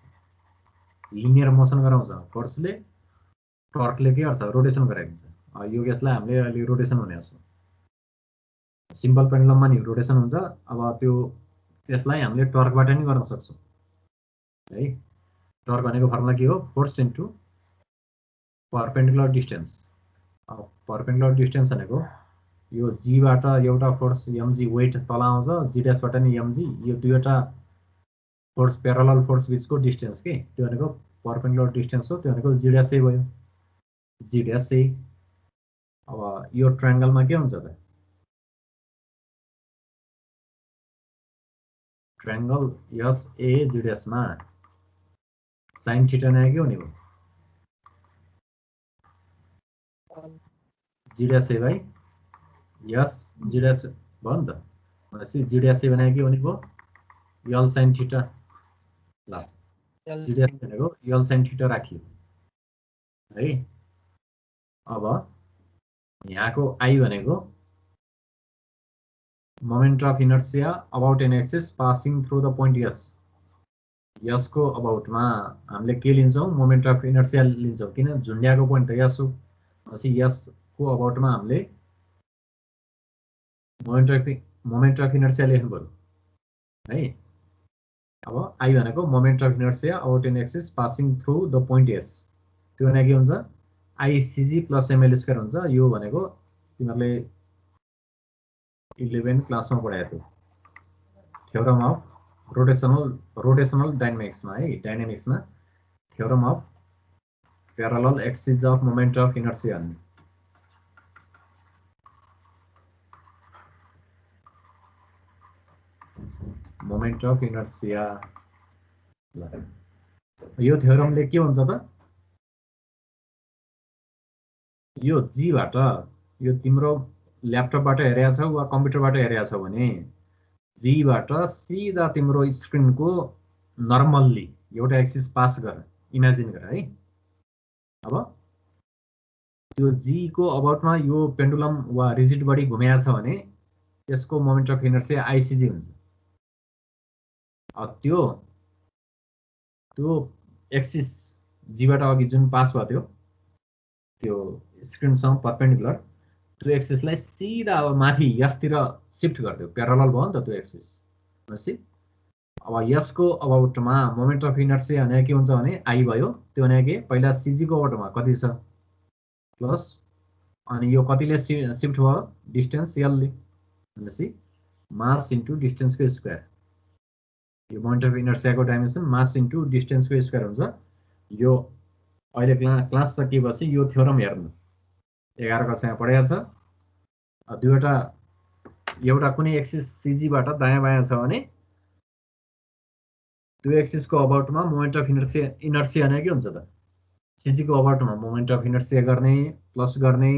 लिनियर मोसन गराउँछ। फोर्सले टर्कले के गर्छ? रोटेसन गराइदिन्छ। यो केसलाई हामीले अहिले रोटेसन भनेको छौँ। सिम्पल पेन्डुलममा नि रोटेसन हुन्छ। अब त्यसलाई हामीले टर्कबाट नि गर्न सक्छौँ है। टर्क भनेको फर्मुला के हो? Force into perpendicular distance. अब परपेन्डिकुलर डिस्टेन्स भनेको यो जीबाट एउटा फोर्स mg वेट तल आउँछ, जी ड्यासबाट नि mg, यो दुईवटा फोर्स प्यारलल फोर्स बिचको डिस्टेन्स के, त्यो भनेको परपेन्डिकुलर डिस्टेन्स हो। त्यो भनेको जी ड्यासै भयो, जी ड्यासै। अब यो ट्रायंगलमा के हुन्छ त? ट्रायंगल एसए जी ड्यासमा साइन थीटा नै के हुने भयो? G dash A by S G dash भयो नि त। भनेपछि जी ड्यास ए भनेको के हुने भयो? यल साइन थीटा। ल जी ड्यास भनेको यल साइन थीटा राखियो है। अब यहाँको आई भनेको moment of inertia about an axis passing through the point S. यसको अबाउटमा हामीले के लिन्छौँ? मोमेन्ट अफ इनर्सिया लिन्छौँ, किन? झुन्ड्याएको पोइन्ट त यस हो। भनेपछि यसको अबाउटमा हामीले मोमेन्ट अफ इनर्सिया लेख्नु पर्यो है। अब आई भनेको moment of inertia about an axis passing through the point S. त्यो भने के हुन्छ? आइसिजी प्लस एमएल स्क्वायर हुन्छ। यो भनेको तिमीहरूले 11 क्लासमा पढाएको थियो, थ्योरम अफ रोटेसनल डायनामिक्समा है। डायनामिक्समा theorem of parallel axis of moment of inertia. Moment of inertia. यो थ्योरमले के भन्छ त? यो जीबाट, यो तिम्रो ल्यापटपबाट हेरेको छौ वा कम्प्युटरबाट हेरेको छौ भने जीबाट सिधा तिम्रो स्क्रिनको नर्मल्ली एउटा एक्सिस पास गर, इमेजिन गर है। अब त्यो जी को अबाउटमा यो पेन्डुलम वा रिजिड बडी घुमेको छ भने त्यसको मोमेन्ट अफ इनर्सिया आइसिजी हुन्छ। त्यो एक्सिस जीबाट अघि जुन पास भएको थियो त्यो स्क्रिनसँग परपेन्डिकुलर, त्यो एक्सिसलाई सिधा अब माथि यसतिर शिफ्ट गरिदियो, प्यारलल भयो नि त त्यो एक्सिस। भनेपछि अब यसको अबाउटमा मोमेन्ट अफ इनर्सिया भने के हुन्छ भने आई भयो। त्यो भने के? पहिला सिजीको अबाउटमा कति छ प्लस, अनि यो कतिले शिफ्ट भयो? डिस्टेन्स एलले। भनेपछि मास इन्टु डिस्टेन्सको स्क्वायर। यो मोमेन्ट अफ इनर्सियाको डाइमेन्सन मास इन्टु डिस्टेन्सको स्क्वायर हुन्छ। यो अहिले क्लास सकिएपछि यो थ्योरम हेर्नु, 11 कक्षामा पढाएको छ। दुईवटा, एउटा कुनै एक्सिस सिजीबाट दायाँ बायाँ छ भने त्यो एक्सिसको अबाउटमा मोमेन्ट अफ इनर्सिया नै के हुन्छ त? सिजीको अबाउटमा मोमेन्ट अफ इनर्सिया गर्ने प्लस गर्ने,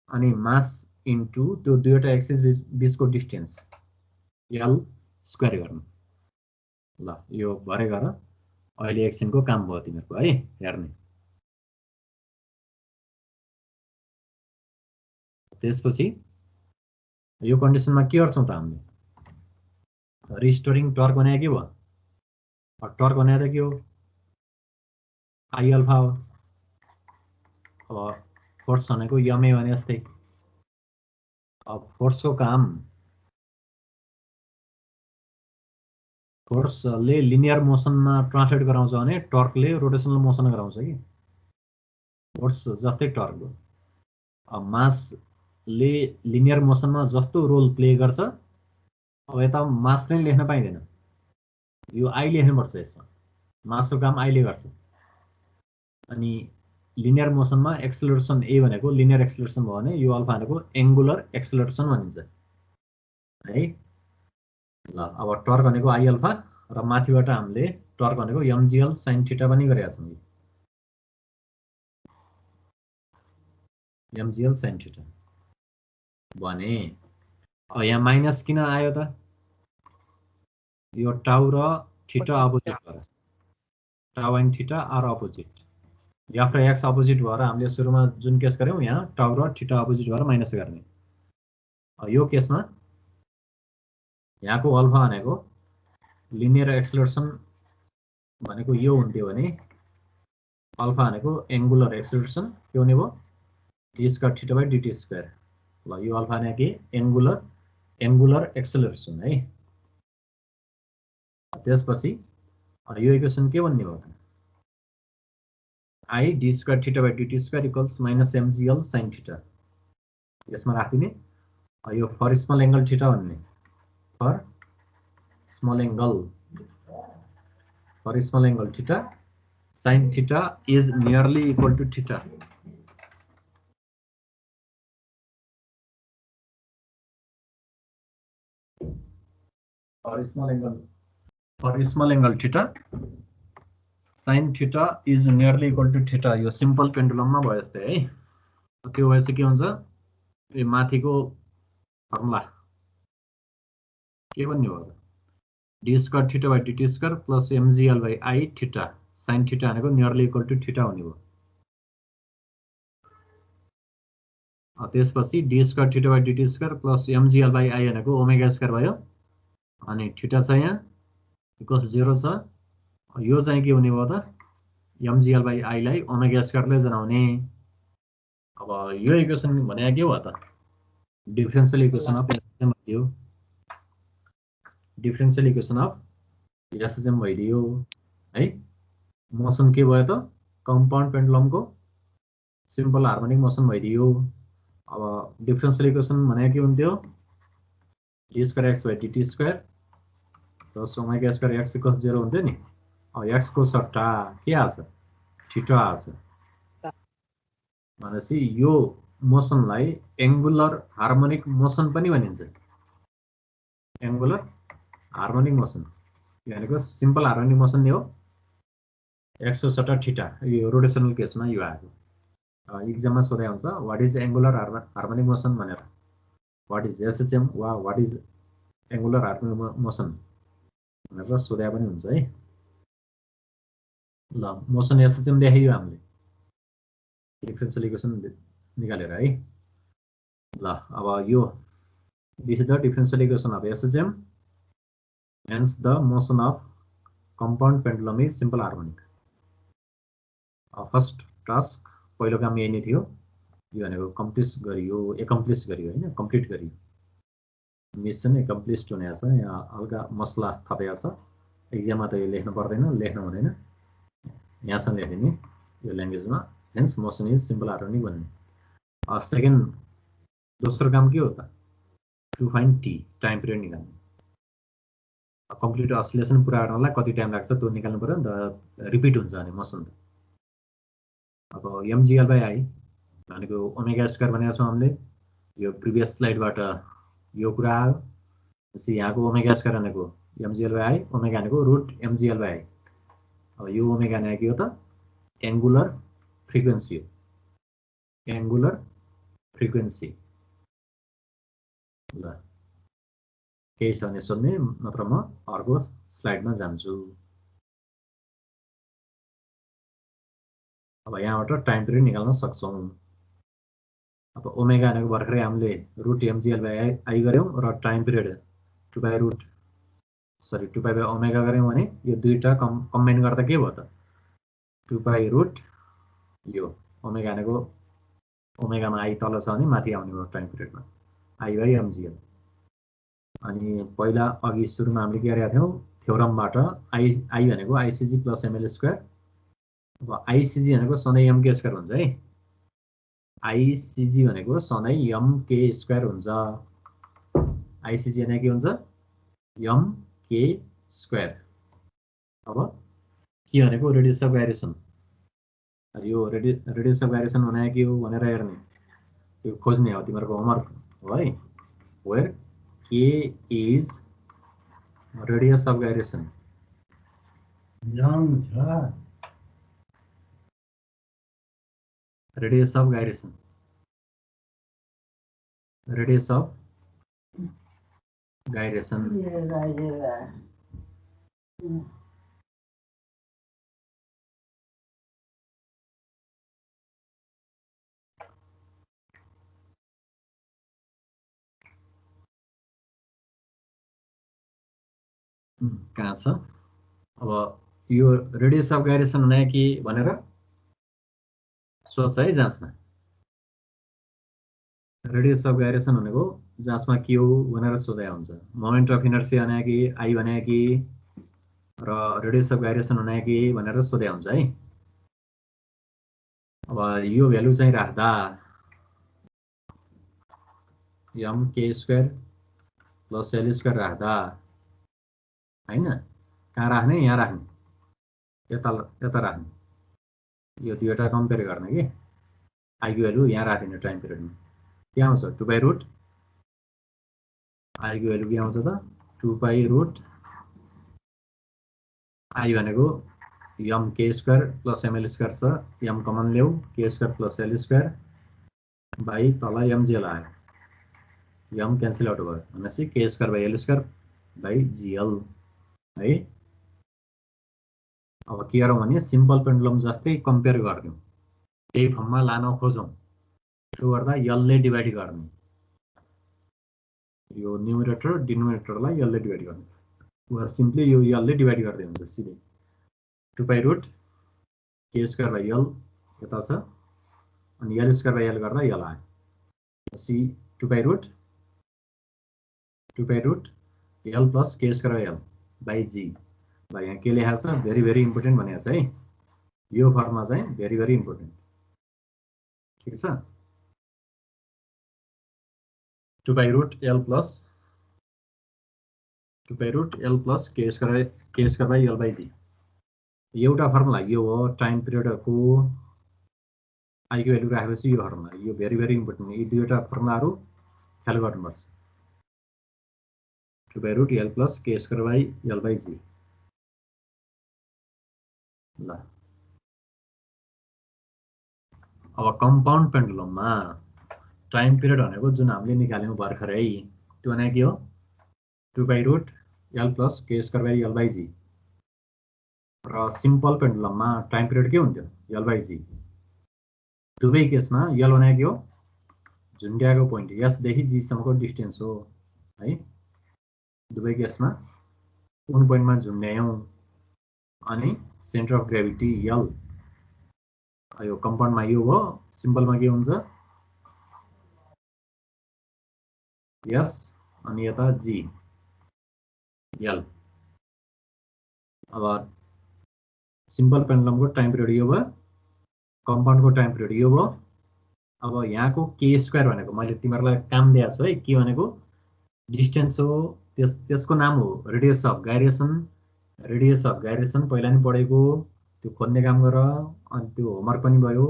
अनि मास इन्टु त्यो दुईवटा एक्सिस बिचको डिस्टेन्स एल स्क्वायर गर्नु। ल यो भरे गर। अहिले एकछिनको काम भयो तिमीहरूको है हेर्ने। त्यसपछि यो कन्डिसनमा के गर्छौँ त हामीले? रिस्टोरिङ टर्क भनेको के भयो? टर्क भनेको त के हो? आई अल्फा हो। अब फोर्स भनेको यमए भने जस्तै। अब फोर्सको काम, फोर्सले लिनियर मोसनमा ट्रान्सलेट गराउँछ भने टर्कले रोटेसनल मोसन गराउँछ कि। फोर्स जस्तै टर्क हो। अब मासले लिनियर मोसनमा जस्तो रोल प्ले गर्छ, अब यता मास नै लेख्न पाइँदैन, यो आई लेख्नुपर्छ। यसमा मासको काम आईले गर्छ। अनि लिनियर मोसनमा एक्सेलरेसन ए भनेको लिनियर एक्सेलरेसन भयो भने यो अल्फा भनेको एङ्गुलर एक्सेलरेसन भनिन्छ है। ल अब टर्क भनेको आई अल्फा र माथिबाट हामीले टर्क भनेको mgl sin थीटा पनि गरेका छौँ। mgl sin थीटा भने यहाँ माइनस किन आयो त? यो टाउ र थीटा अपोजिट भएर tau and theta are opposite F र एक्स अपोजिट भएर हामीले सुरुमा जुन केस गर्यौं यहाँ टाउ र थीटा अपोजिट भएर माइनस गर्ने। यो केसमा यहाँको अल्फा भनेको लिनियर एक्सेलरेसन भनेको यो हुन्थ्यो भने अल्फा भनेको एङ्गुलर एक्सेलरेसन के हुने भयो D square theta by dt square. ल यो अल्फा ने के एङ्गुलर एक्सेलरेसन है। त्यसपछि यो इक्वेसन के भन्ने भयो त I D square theta by dt square equals minus mgl sin theta. यसमा राखिदिने यो फर स्मल एंगल थीटा भन्ने for small angle theta sin theta is nearly equal to theta। For small angle theta sin theta is nearly equal to theta। यो सिम्पल पेन्डुलममा भयो जस्तै है। त्यो भएपछि के हुन्छ यो माथिको फर्मुला के भन्ने हो D square theta by dt square plus mgl by I theta sin theta भनेको नियरली इक्वल टु थीटा हुने भयो। त्यसपछि D square theta by dt square plus mgl by I भनेको ओमेगा स्क्वायर भयो अनि थीटा चाहिँ यहाँ इक्वल्स 0 छ। यो चाहिँ के हुने भयो त mgl बाइ आई लाई ओमेगा स्क्वायरले जनाउने। अब यो इक्वेसन भने के भयो त डिफरेन्शियल इक्वेसन अफ एसएचएम भइदियो। डिफरेन्शियल इक्वेसन अफ एसएचएम भइदियो है। मोसन के भयो त कम्पाउन्ड पेन्डुलमको सिम्पल हार्मोनिक मोसन भइदियो। अब डिफरेन्शियल इक्वेसन भने के हुन्थ्यो D square X by dt square plus omega square X equals 0 हुन्थ्यो नि। अब एक्स को सट्टा के आछ थीटा आछ भनेपछि यो मोसनलाई एङ्गुलर हार्मोनिक मोसन पनि भनिन्छ। एङ्गुलर हार्मोनिक मोसन भनेको सिम्पल हार्मोनिक मोसन नै हो। एक्स को सट्टा थीटा यो रोटेसनल केसमा यो आएको। एक्जाममा सोधे हुन्छ what is angular harmonic motion भनेर व्हाट इज एसएचएम वा what is angular harmonic motion भनेर सोधे पनि हुन्छ है। ल मोसन एसएचएम देखाइयो हामीले डिफरेन्शियल इक्वेसन निकालेर है। ल अब यो this is the differential equation of SHM hence the motion of compound pendulum is simple harmonic. First task पहिलो काम यही नै थियो। यो भनेको एकम्प्लिस गरियो हैन कम्प्लिट गरियो। मिसन एकम्प्लिस्ड हुनेछ। यहाँ हल्का मसला थपेको छ। एक्जाममा त यो लेख्नु पर्दैन लेख्नु हुँदैन यहाँसम्म लेखिदिने यो ल्याङ्ग्वेजमा hence motion is simple harmonic भन्ने। सेकेन्ड दोस्रो काम के हो त to find T time period निकाल्ने। कम्प्लिट अस्सिलेसन पुरा गर्नलाई कति टाइम लाग्छ त्यो निकाल्नु पर्यो नि त रिपिट हुन्छ भने मोसन त। अब mgl बाइ आई भनेको ओमेगा स्क्वायर भनेको छौँ हामीले यो प्रिभियस स्लाइडबाट यो कुरा आयो। त्यसपछि यहाँको ओमेगा स्क्वायर भनेको mgl बाइ आई ओमेगा भनेको रुट mgl बाइ आई। अब यो ओमेगा भनेको के हो त एङ्गुलर फ्रिक्वेन्सी हो। एङ्गुलर फ्रिक्वेन्सी ल केही छ भने सोध्ने नत्र म अर्को स्लाइडमा जान्छु। अब यहाँबाट टाइम पिरियड निकाल्न सक्छौँ। अब ओमेगा भनेको भर्खरै हामीले रुट mgl बाइ आई गर्यौँ र time period 2 pi by omega गर्यौँ भने यो दुईटा कम्बाइन गर्दा के भयो त 2 पाई रुट यो ओमेगा भनेको ओमेगामा आई तल छ भने माथि आउने भयो टाइम पिरियडमा आई बाइ mgl। अनि पहिला अघि सुरुमा हामीले के गरेका थियौँ थ्योरमबाट आई भनेको आइसिजी प्लस एमएल स्क्वायर। अब आइसिजी भनेको सधैँ एमके स्क्वायर हुन्छ है। आइसिजी भनेको सधैँ एमके स्क्वायर हुन्छ। आइसिजी भनेको के हुन्छ एमके स्क्वायर। अब के भनेको रेडियस अफ गाइरेसन यो रेडियस अफ गाइरेसन भनेको के हो भनेर हेर्ने, त्यो खोज्ने हो तिमीहरूको होमवर्क हो है। Where K is radius of gyration. Radius of gyration, radius of gyration. कहाँ छ अब यो रेडियस अफ गाइरेसन भनेको के भनेर सोच है जाँचमा। रेडियस अफ गाइरेसन भनेको जाँचमा के हो भनेर सोधेको हुन्छ। मोमेन्ट अफ इनर्सिया भनेको के, आई भनेको के, र रेडियस अफ गाइरेसन भनेको के भनेर सोधेको हुन्छ है। अब यो भ्यालु चाहिँ राख्दा एम के स्क्वायर प्लस एल स्क्वायर राख्दा हैन, कहाँ राख्ने, यहाँ राख्ने, यता राख्ने, यो दुईवटा कम्पेयर गर्ने कि आईको भ्यालु यहाँ राखिदिने टाइम पिरियडमा। के आउँछ 2/√, आईको भ्यालु के आउँछ त 2/√, आई भनेको एम के स्क्वायर प्लस एमएल स्क्वायर छ, एम कमन ल्याऊ, के square plus L square by तल एमजिएल आयो, एम क्यान्सल आउट भयो भनेपछि के square by L square by GL है। अब के गरौँ भने सिम्पल पेन्डुलम जस्तै कम्पेयर गरिदिउँ, त्यही फर्ममा लान खोजौँ। त्यो गर्दा यसले डिभाइड गर्ने, यो न्युमरेटर डिनोमिनेटरलाई यसले डिभाइड गर्ने, वा सिम्पली यो यसले डिभाइड गर्दै हुन्छ सिधै। 2/√, के स्क्वायर बाई एल यता छ, अनि एल स्क्वायर बाई एल गर्दा यल आयो। पछि 2/√, L plus K square by L by जी। यहाँ के लेखाएको छ, भेरी भेरी इम्पोर्टेन्ट भनेको छ है, यो फर्ममा चाहिँ भेरी भेरी इम्पोर्टेन्ट। ठिक छ, 2/√एल plus K square by L by जी। एउटा फर्मुला यो हो, टाइम पिरियडको आईको भ्यालु राखेपछि यो फर्मुला, यो भेरी भेरी इम्पोर्टेन्ट। यी दुईवटा फर्मुलाहरू ख्याल गर्नुपर्छ। 2/√एल plus K square by L by जी। ल अब कम्पाउन्ड पेन्डुलममा टाइम पिरियड भनेको जुन हामीले निकाल्यौँ भर्खरै, त्यो भनेको के हो 2/√एल plus K square by L by जी। र सिम्पल पेन्डुलममा टाइम पिरियड के हुन्थ्यो, एल बाई जी। दुवै केसमा एल भनेको के हो, झुन्ड्याएको पोइन्ट एसदेखि जीसम्मको डिस्टेन्स हो है। दुवै केसमा कुन पोइन्टमा झुन्ड्यायौँ, अनि सेन्टर अफ ग्रेभिटी एल, यो कम्पाउन्डमा यो हो, सिम्पलमा के हुन्छ एस, अनि यता जी एल। अब सिम्पल पेन्डुलमको टाइम पिरियड यो भयो, कम्पाउन्डको टाइम पिरियड यो भयो। अब यहाँको के स्क्वायर भनेको मैले तिमीहरूलाई काम दिएको छु है, के भनेको डिस्टेन्स हो, त्यसको नाम हो radius of gyration. Radius of गाइरेसन पहिला नि पढेको, त्यो खोज्ने काम गर, अनि त्यो होमवर्क पनि भयो।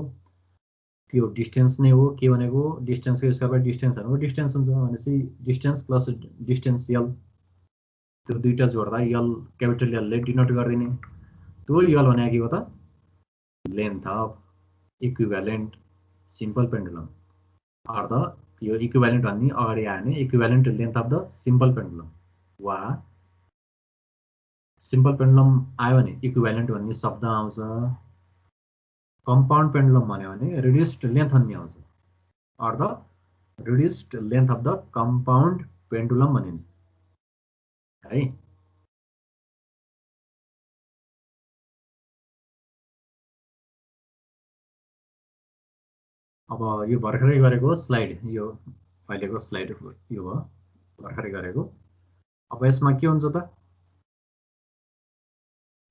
त्यो डिस्टेन्स नै हो, के भनेको डिस्टेन्सको स्क्वायर बाई डिस्टेन्स भनेको डिस्टेन्स हुन्छ भनेपछि डिस्टेन्स प्लस डिस्टेन्स एल, त्यो दुईटा जोड्दा एल क्यापिटल एलले डिनोट गरिदिने। त्यो एल भनेको के हो त, length of equivalent simple pendulum, अर्थात यो इक्विभ्यालेन्ट भन्ने अगाडि आयो भने equivalent length of the simple pendulum, वा सिम्पल पेन्डुलम आयो भने इक्विभ्यालेन्ट भन्ने शब्द आउँछ। कम्पाउन्ड पेन्डुलम भन्यो भने रिड्युस्ड लेन्थ भन्ने आउँछ, अर्थात reduced length of the compound pendulum भनिन्छ है। अब यो भर्खरै गरेको स्लाइड, यो अहिलेको स्लाइड यो भयो भर्खरै गरेको। अब यसमा के हुन्छ त,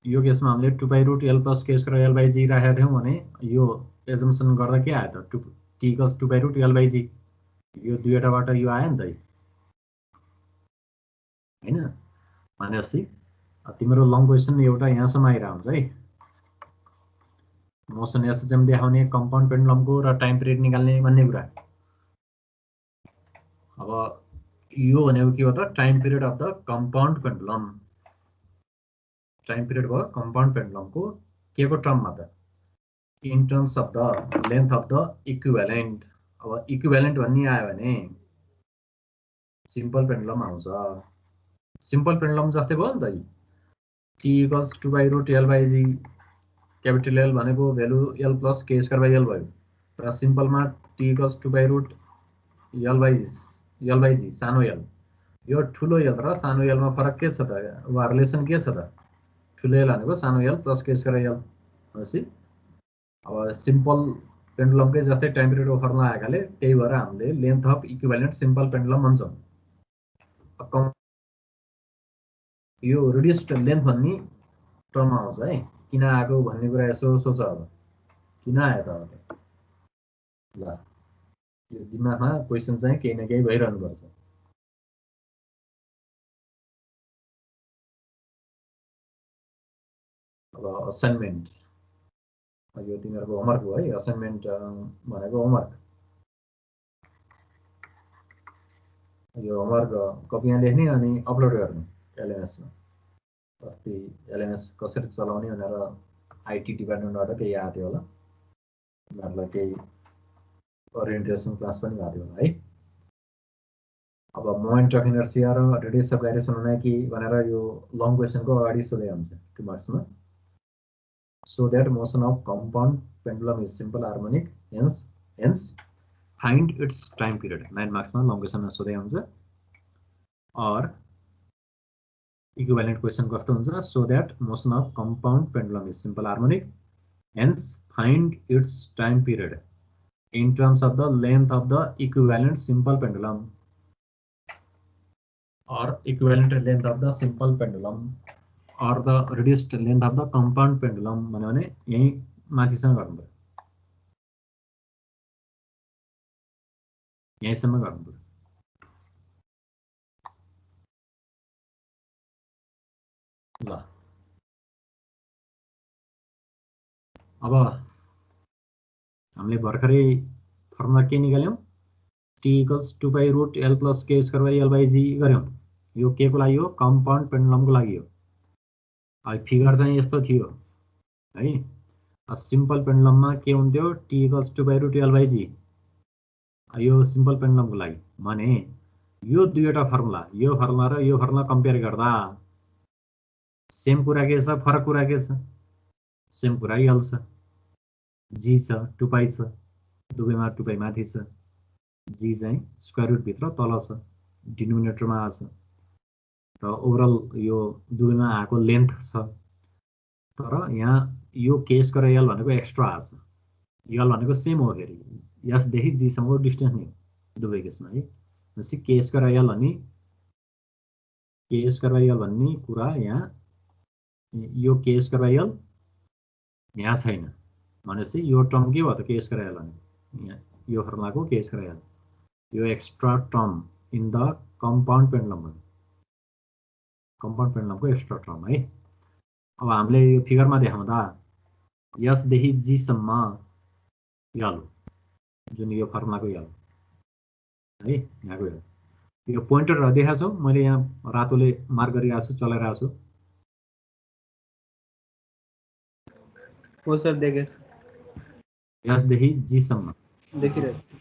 यो केसमा हामीले 2/√एल plus K square L by जी राखेका थियौँ भने यो एजम्सन गर्दा के आयो त, टी इक्वल्स 2/√एल बाई जी। यो दुईवटाबाट यो आयो नि त हैन, भनेपछि तिम्रो लङ क्वेसन एउटा यहाँसम्म आइरहेको हुन्छ है। मोसन एसएचएम देखाउने कम्पाउन्ड पेन्डुलमको र टाइम पिरियड निकाल्ने भन्ने कुरा। अब यो भनेको के हो त time period of the compound pendulum. Time period भयो कम्पाउन्ड पेन्डुलमको के को टर्ममा त in terms of the length of the equivalent. अब इक्विभ्यालेन्ट भन्ने आयो भने सिम्पल पेन्डुलम आउँछ। सिम्पल पेन्डुलम जस्तै भयो नि त T equals 2/√L/g capital L भनेको value L plus K square by L भयो र सिम्पलमा टी इक्वल्स 2/√L/g सानो एल। यो ठुलो एल र सानो एलमा फरक के छ त वा रिलेसन के छ त ठुलो एल भनेको सानो L plus K square L भनेपछि अब सिम्पल पेन्डुलमकै जस्तै टाइम पिरियडको फर्मुला आएकाले त्यही भएर हामीले length of equivalent simple pendulum भन्छौँ। यो रिड्युस्ड लेन्थ भन्ने टर्म आउँछ है। किन आएको भन्ने कुरा यसो सोच। अब किन आयो त ल यो दिमागमा क्वेसन चाहिँ केही न केही भइरहनुपर्छ। अब असाइनमेन्ट यो तिमीहरूको होमवर्क हो है। असाइनमेन्ट भनेको होमवर्क। यो होमवर्क कपीमा लेख्ने अनि अपलोड गर्ने एलएमएसमा। अस्ति एलएमएस कसरी चलाउने भनेर आइटी डिपार्टमेन्टबाट केही आएको थियो होला। उनीहरूलाई केही ओरिएन्टेसन क्लास पनि भएको थियो होला है। अब मोमेन्ट अफ इनर्सिया र रेडियस अफ गाइरेसन हुने कि भनेर यो लङ क्वेसनको अगाडि सोधे हुन्छ 2 मार्क्समा। So that motion of compound pendulum is simple harmonic, hence find its time period 9 marks में long question में सोधे हुन्छ। और equivalent question कस्तो हुन्छ so that motion of compound pendulum is simple harmonic, hence find its time period in terms of the length of the equivalent simple pendulum or equivalent length of the simple pendulum or the reduced length of the compound pendulum भन्यो भने यही माथिसम्म गर्नु पर्यो। यहीसम्म गर्नु पर्यो। ल अब हामीले भर्खरै फर्मुला के निकाल्यौं t equals 2/√L plus K square by L/g गर्यौं। यो के को लागि हो कम्पाउन्ड पेन्डुलमको लागि हो। फिगर चाहिँ यस्तो थियो है। सिम्पल पेन्डुलममा के हुन्थ्यो टी इक्वल्स 2/√L/g। यो सिम्पल पेन्डुलमको लागि भने यो दुईवटा फर्मुला यो फर्मुला र यो फर्मुला कम्पेयर गर्दा सेम कुरा के छ फरक कुरा के छ सेम कुरा एल छ जी छ 2π छ दुवैमा 2π माथि छ जी चाहिँ स्क्वायर रुट भित्र तल छ डिनोमिनेटरमा आछ र ओभरअल यो दुवैमा आएको लेन्थ छ। तर यहाँ यो के स्क्वायर एल भनेको एक्स्ट्रा आछ। एल भनेको सेम हो फेरि यस देखि जी सम्मको डिस्टेन्स नि दुवै केसमा है। जस्तै के स्क्वायर एल भन्ने कुरा यहाँ यो के स्क्वायर एल यहाँ छैन भनेपछि यो टर्म के भयो त के स्क्वायर एल भने यहाँ यो फर्मुलाको के स्क्वायर एल यो extra term in the compound pendulum भयो। कम्पाउन्ड पेन्डुलमको एक्स्ट्रा टर्म है। अब हामीले यो फिगरमा देखाउँदा यसदेखि जी सम्म यल जुन यो फर्मुलाको यल है यहाँको यल यो पोइन्टर देखाएको छु मैले यहाँ रातोले मार्क गरिरहेको छु चलाइरहेको छु। हो सर देखेँ। यसदेखि जी सम्म देखिरहेको छु।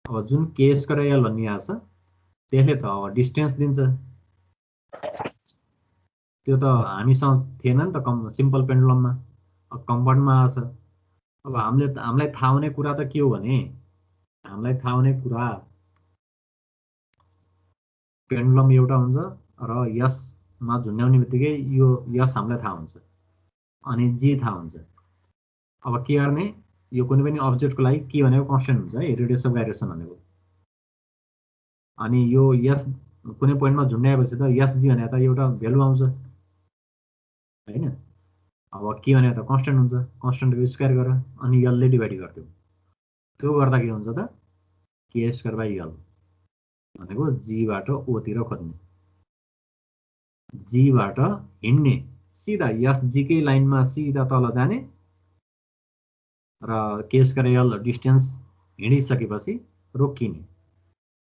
अब जुन के स्क्वायर एल भन्ने आछ त्यसले त अब डिस्टेन्स दिन्छ त्यो त हामीसँग थिएन नि त सिम्पल पेन्डुलममा कम्पाउन्डमा आछ। अब हामीलाई थाहा हुने कुरा त के हो भने हामीलाई थाहा हुने कुरा पेन्डुलम एउटा हुन्छ र यसमा झुन्ड्याउने बित्तिकै यो यस हामीलाई थाहा हुन्छ अनि जी थाहा हुन्छ। अब के गर्ने यो कुनै पनि अब्जेक्टको लागि के भनेको कन्स्टेन्ट हुन्छ है रेडियस अफ गाइरेसन भनेको। अनि यो यस कुनै पोइन्टमा झुन्ड्याएपछि त यस जी भनेको त एउटा भ्यालु आउँछ हैन। अब के भने त कन्स्टेन्ट हुन्छ कन्स्टेन्टको स्क्वायर गर अनि एलले डिभाइड गर्दियौ त्यो गर्दा के हुन्छ त के स्क्वायर बाई एल भनेको जीबाट ओतिर खोज्ने जीबाट हिँड्ने सिधा यस जीकै लाइनमा सिधा तल जाने र केस गरेर यल डिस्टेन्स हिँडिसकेपछि रोकिने।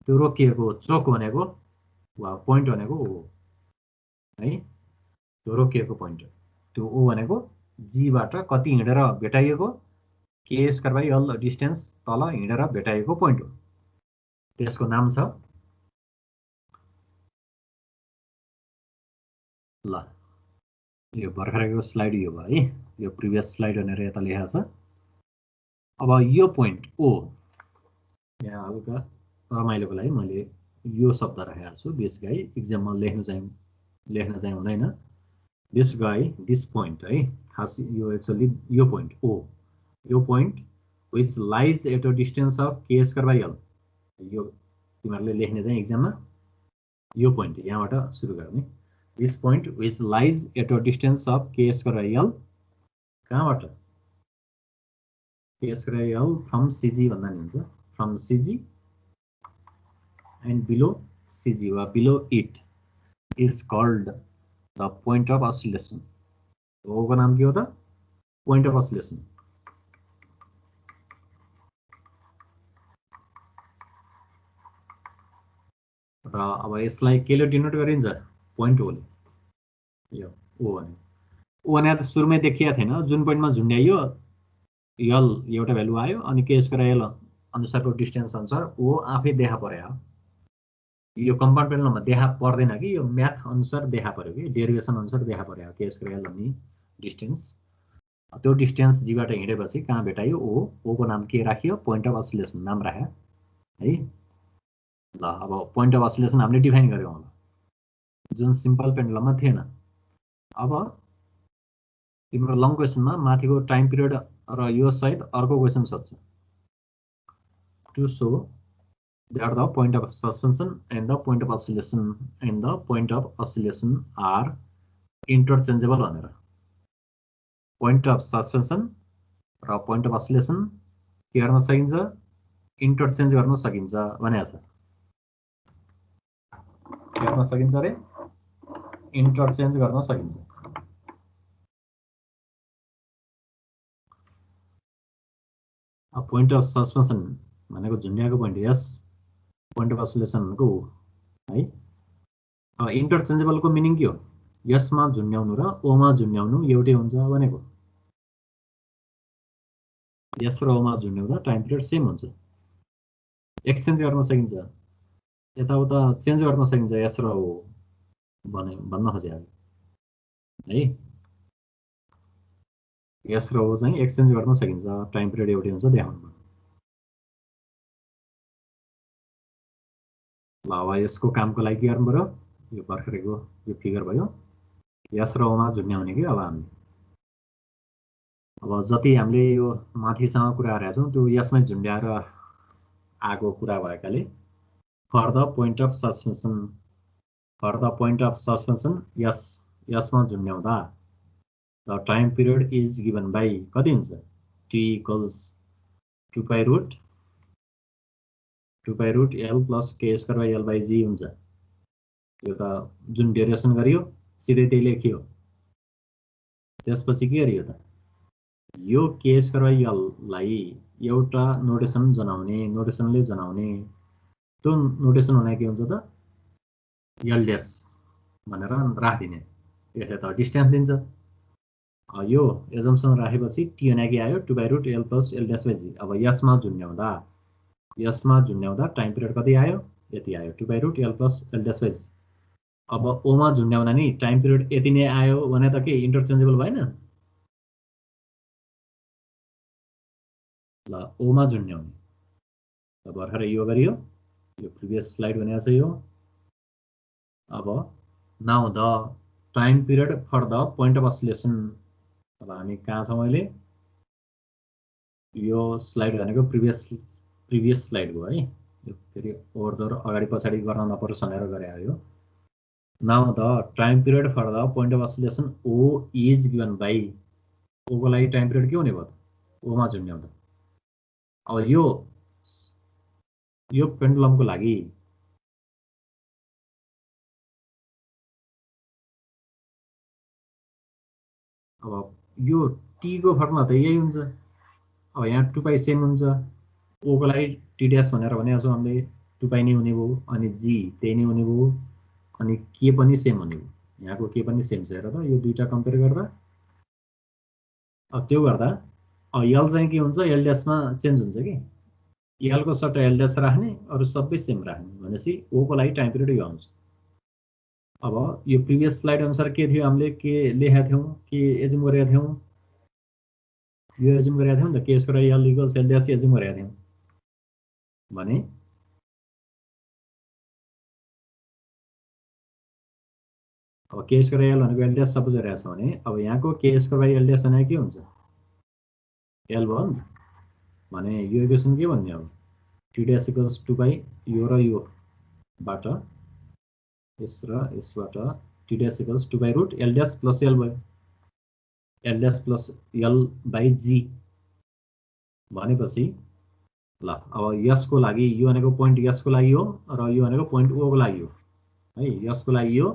त्यो रोकिएको चोक भनेको वा पोइन्ट भनेको ओ है, त्यो रोकिएको पोइन्ट। त्यो ओ भनेको जीबाट कति हिँडेर भेटाइएको के स्क्वायर बाई यल डिस्टेन्स तल हिँडेर भेटाइएको पोइन्ट हो। त्यसको नाम छ ल यो भर्खरको स्लाइड यो भयो है, यो प्रिभियस स्लाइड भनेर यता लेखेको छ। अब यो पोइन्ट ओ, यहाँ हल्का रमाइलोको लागि मैले यो शब्द राखेको छु, दिस गाई इक्जाममा लेख्न चाहिँ हुँदैन। दिस गाई, दिस पोइन्ट है, खास यो एक्चुअली यो पोइन्ट ओ, यो point which lies at a distance of K square by L, यो तिमीहरूले लेख्ने चाहिँ इक्जाममा यो पोइन्ट यहाँबाट सुरु गर्ने। This point which lies at a distance of K square by L, कहाँबाट K square by L from CG भन्दा नि हुन्छ, from CG and below CG वा below it is called the point of oscillation. ओको नाम के हो त? Point of oscillation. र अब यसलाई केले डिनोट गरिन्छ? पोइन्ट ओले। यो ओ भने ओ भने त सुरुमै देखिएको थिएन, जुन पोइन्टमा झुन्ड्याइयो यल एउटा भ्यालु आयो अनि के स्क्वायर यल अनुसारको डिस्टेन्स अनुसार ओ आफै देखा पर्यो। यो कम्पाउन्ड पेनलमा देखा पर्दैन कि, यो म्याथ अनुसार देखा पर्यो कि, डेरिभेसन अनुसार देखा पर्यो के स्क्वायर यल अनि डिस्टेन्स। त्यो डिस्टेन्स जीबाट हिँडेपछि कहाँ भेटाइयो? ओ, ओको नाम के राखियो? पोइन्ट अफ अस्सिलेसन नाम राख्यो है। ल अब पोइन्ट अफ अस्सिलेसन हामीले डिफाइन गर्यौँ होला, जुन सिम्पल पेन्डुलममा थिएन। अब तिम्रो लङ क्वेसनमा माथिको टाइम पिरियड र यो सहित अर्को क्वेसन सोध्छ, to show that the point of suspension and the point of oscillation and the point of oscillation are interchangeable भनेर। point of suspension र point of oscillation के गर्न सकिन्छ? इन्टरचेन्ज गर्न सकिन्छ भनेको छ। के गर्न सकिन्छ रे? इन्टरचेन्ज गर्न सकिन्छ। पोइन्ट अफ सस्पेन्सन भनेको झुन्ड्याएको पोइन्ट, यस पोइन्ट अफ अस्सिलेसन को है। अब इन्टरचेन्जेबलको मिनिङ के हो? यसमा झुन्ड्याउनु र ओमा झुन्ड्याउनु एउटै हुन्छ भनेको। यस र ओमा झुन्ड्याउँदा टाइम पिरियड सेम हुन्छ। एक्सचेन्ज गर्न सकिन्छ, यताउता चेन्ज गर्न सकिन्छ यस र ओ भन्न खोजेको है। यस र ओ चाहिँ एक्सचेन्ज गर्न सकिन्छ, टाइम पिरियड एउटै हुन्छ देखाउनु। ल अब यसको कामको लागि के गर्नु पर्यो? यो भर्खरको यो फिगर भयो, यस र ओमा झुन्ड्याउने कि। अब हामीले अब जति हामीले यो माथिसँग कुरा गरेका छौँ त्यो यसमै झुन्ड्याएर आएको कुरा भएकाले for the point of suspension, for the point of suspension यसमा झुन्ड्याउँदा the time period is given by कति हुन्छ? T equals 2 pi root L plus K square by L by G हुन्छ। यो त जुन डेरिभेसन गरियो सिधै त्यही लेखियो। त्यसपछि के गरियो त? यो के स्क्वायर बाई एललाई एउटा नोटेसन जनाउने, नोटेसनले जनाउने, त्यो नोटेसन हुने के हुन्छ त? एल ड्यास भनेर राखिदिने। यसले त डिस्टेन्स दिन्छ। यो एजम्सन राखेपछि टी हुने के आयो? 2 pi root L plus L dash by G. अब यसमा झुन्ड्याउँदा टाइम पिरियड कति आयो? यति आयो, 2 pi root L plus L dash by G. अब ओमा झुन्ड्याउँदा नि टाइम पिरियड यति नै आयो भने त के इन्टरचेन्जेबल भएन? ल ओमा झुन्ड्याउने भर्खरै यो गरियो, यो प्रिभियस स्लाइड भनेको छ यो। अब now the time period for the point of oscillation. अब हामी कहाँ छौँ अहिले? यो स्लाइड भनेको प्रिभियस स्लाइड हो है। यो फेरि ओहोरदोहोर अगाडि पछाडि गर्न नपरोस् भनेर गरे हो। Now the time period for the point of oscillation O is given by, ओको लागि टाइम पिरियड के हुने भयो त? ओमा झुन्ड्याउँदा। अब यो पेन्डुलमको लागि अब यो टी को फर्मुला त यही हुन्छ, अब यहाँ 2π सेम हुन्छ, ओ को लागि टी ड्यास भनेर भनेको छौँ हामीले, 2π नै हुने भयो, अनि जी त्यही नै हुने भयो, अनि के पनि सेम हुने भयो। यहाँको के पनि सेम छ हेर त, यो दुईटा कम्पेयर गर्दा। त्यो गर्दा यल चाहिँ के हुन्छ, एल ड्यासमा चेन्ज हुन्छ कि, एलको सट्टा एल ड्यास राख्ने, अरू सबै सेम राख्ने, भनेपछि ओ को लागि टाइम पिरियड यो आउँछ। अब यो प्रिभियस स्लाइड अनुसार के थियो, हामीले के लेखेका थियौँ, के एज्युम गरेका थियौँ, यो एज्युम गरेका थियौँ नि त, के square L equals L dash assume गरेका थियौँ भने अब के स्क्वायर एल भनेको एल ड्यास सपोज गरेका छ भने, अब यहाँको के स्क्वायर एल ड्यास भनेको के हुन्छ, एल भयो नि त। भने यो इक्वेसन के भन्ने, अब टी ड्यास इक्वल्स 2π यो र योबाट यस र यसबाट T dash equals 2π root L dash plus L भयो, L dash plus L by G भनेपछि ल अब यसको लागि यो भनेको पोइन्ट यसको लागि हो र यो भनेको पोइन्ट ओ को लागि हो है, यसको लागि यो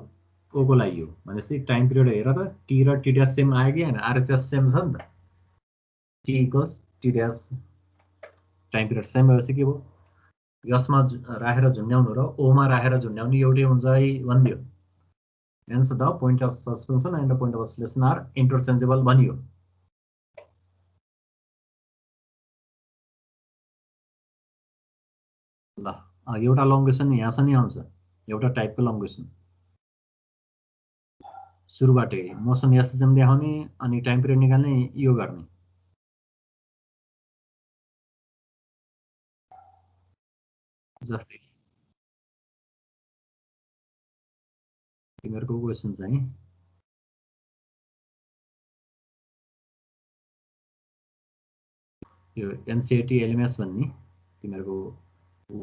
ओ को लागि हो भनेपछि टाइम पिरियड हेर त, टी र टी ड्यास सेम आयो कि हैन, आरएचएस सेम छ नि त, T equals T dash time period same भएपछि के भयो, यसमा राखेर झुन्ड्याउनु र ओमा राखेर झुन्ड्याउनु एउटै हुन्छ है भनिदियो। Hence the point of suspension and the point of oscillation are interchangeable भनियो। ल एउटा लङ क्वेसन यहाँ छ नि आउँछ, एउटा टाइपको लङ क्वेसन सुरुबाटै मोसन एसएचएम देखाउने अनि टाइम पिरियड निकाल्ने, यो गर्ने। जस्तै तिमीहरूको क्वेसन चाहिँ यो एनसीईआरटी एलएमएस भन्ने तिमीहरूको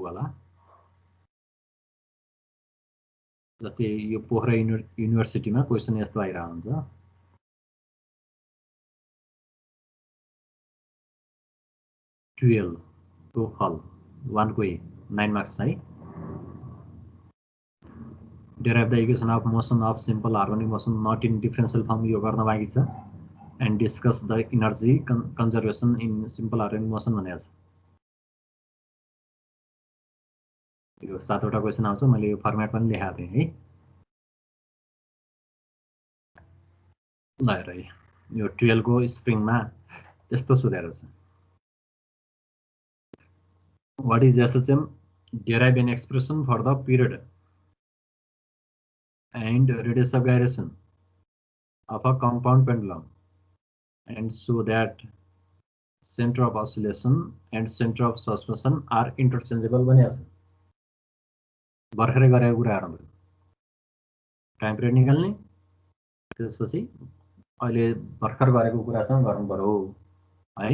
वाला, जस्तै यो पोखरा युनिभर्सिटीमा क्वेसन यस्तो आइरहेको हुन्छ, को फल 1 को ए 9 मार्क्स है। Derive the equation of motion of simple harmonic motion not in differential form, यो गर्न बाँकी छ। And discuss the energy conservation in simple harmonic motion भनेको छ। यो 7वटा क्वेसन आउँछ, मैले यो फर्मेट पनि लेखाएको थिएँ है। ल हेर यो 12 को स्प्रिङमा यस्तो सोधेको छ, what is SHM, derive an expression for the period and radius of gyration of a compound pendulum and show that center of oscillation and center of suspension are interchangeable भनेको छ। भर्खरै गरेको कुराहरु हो, टाइम पिरियड निकाल्ने, त्यसपछि अहिले भर्खर गरेको कुरासँग गर्नु पर्यो है।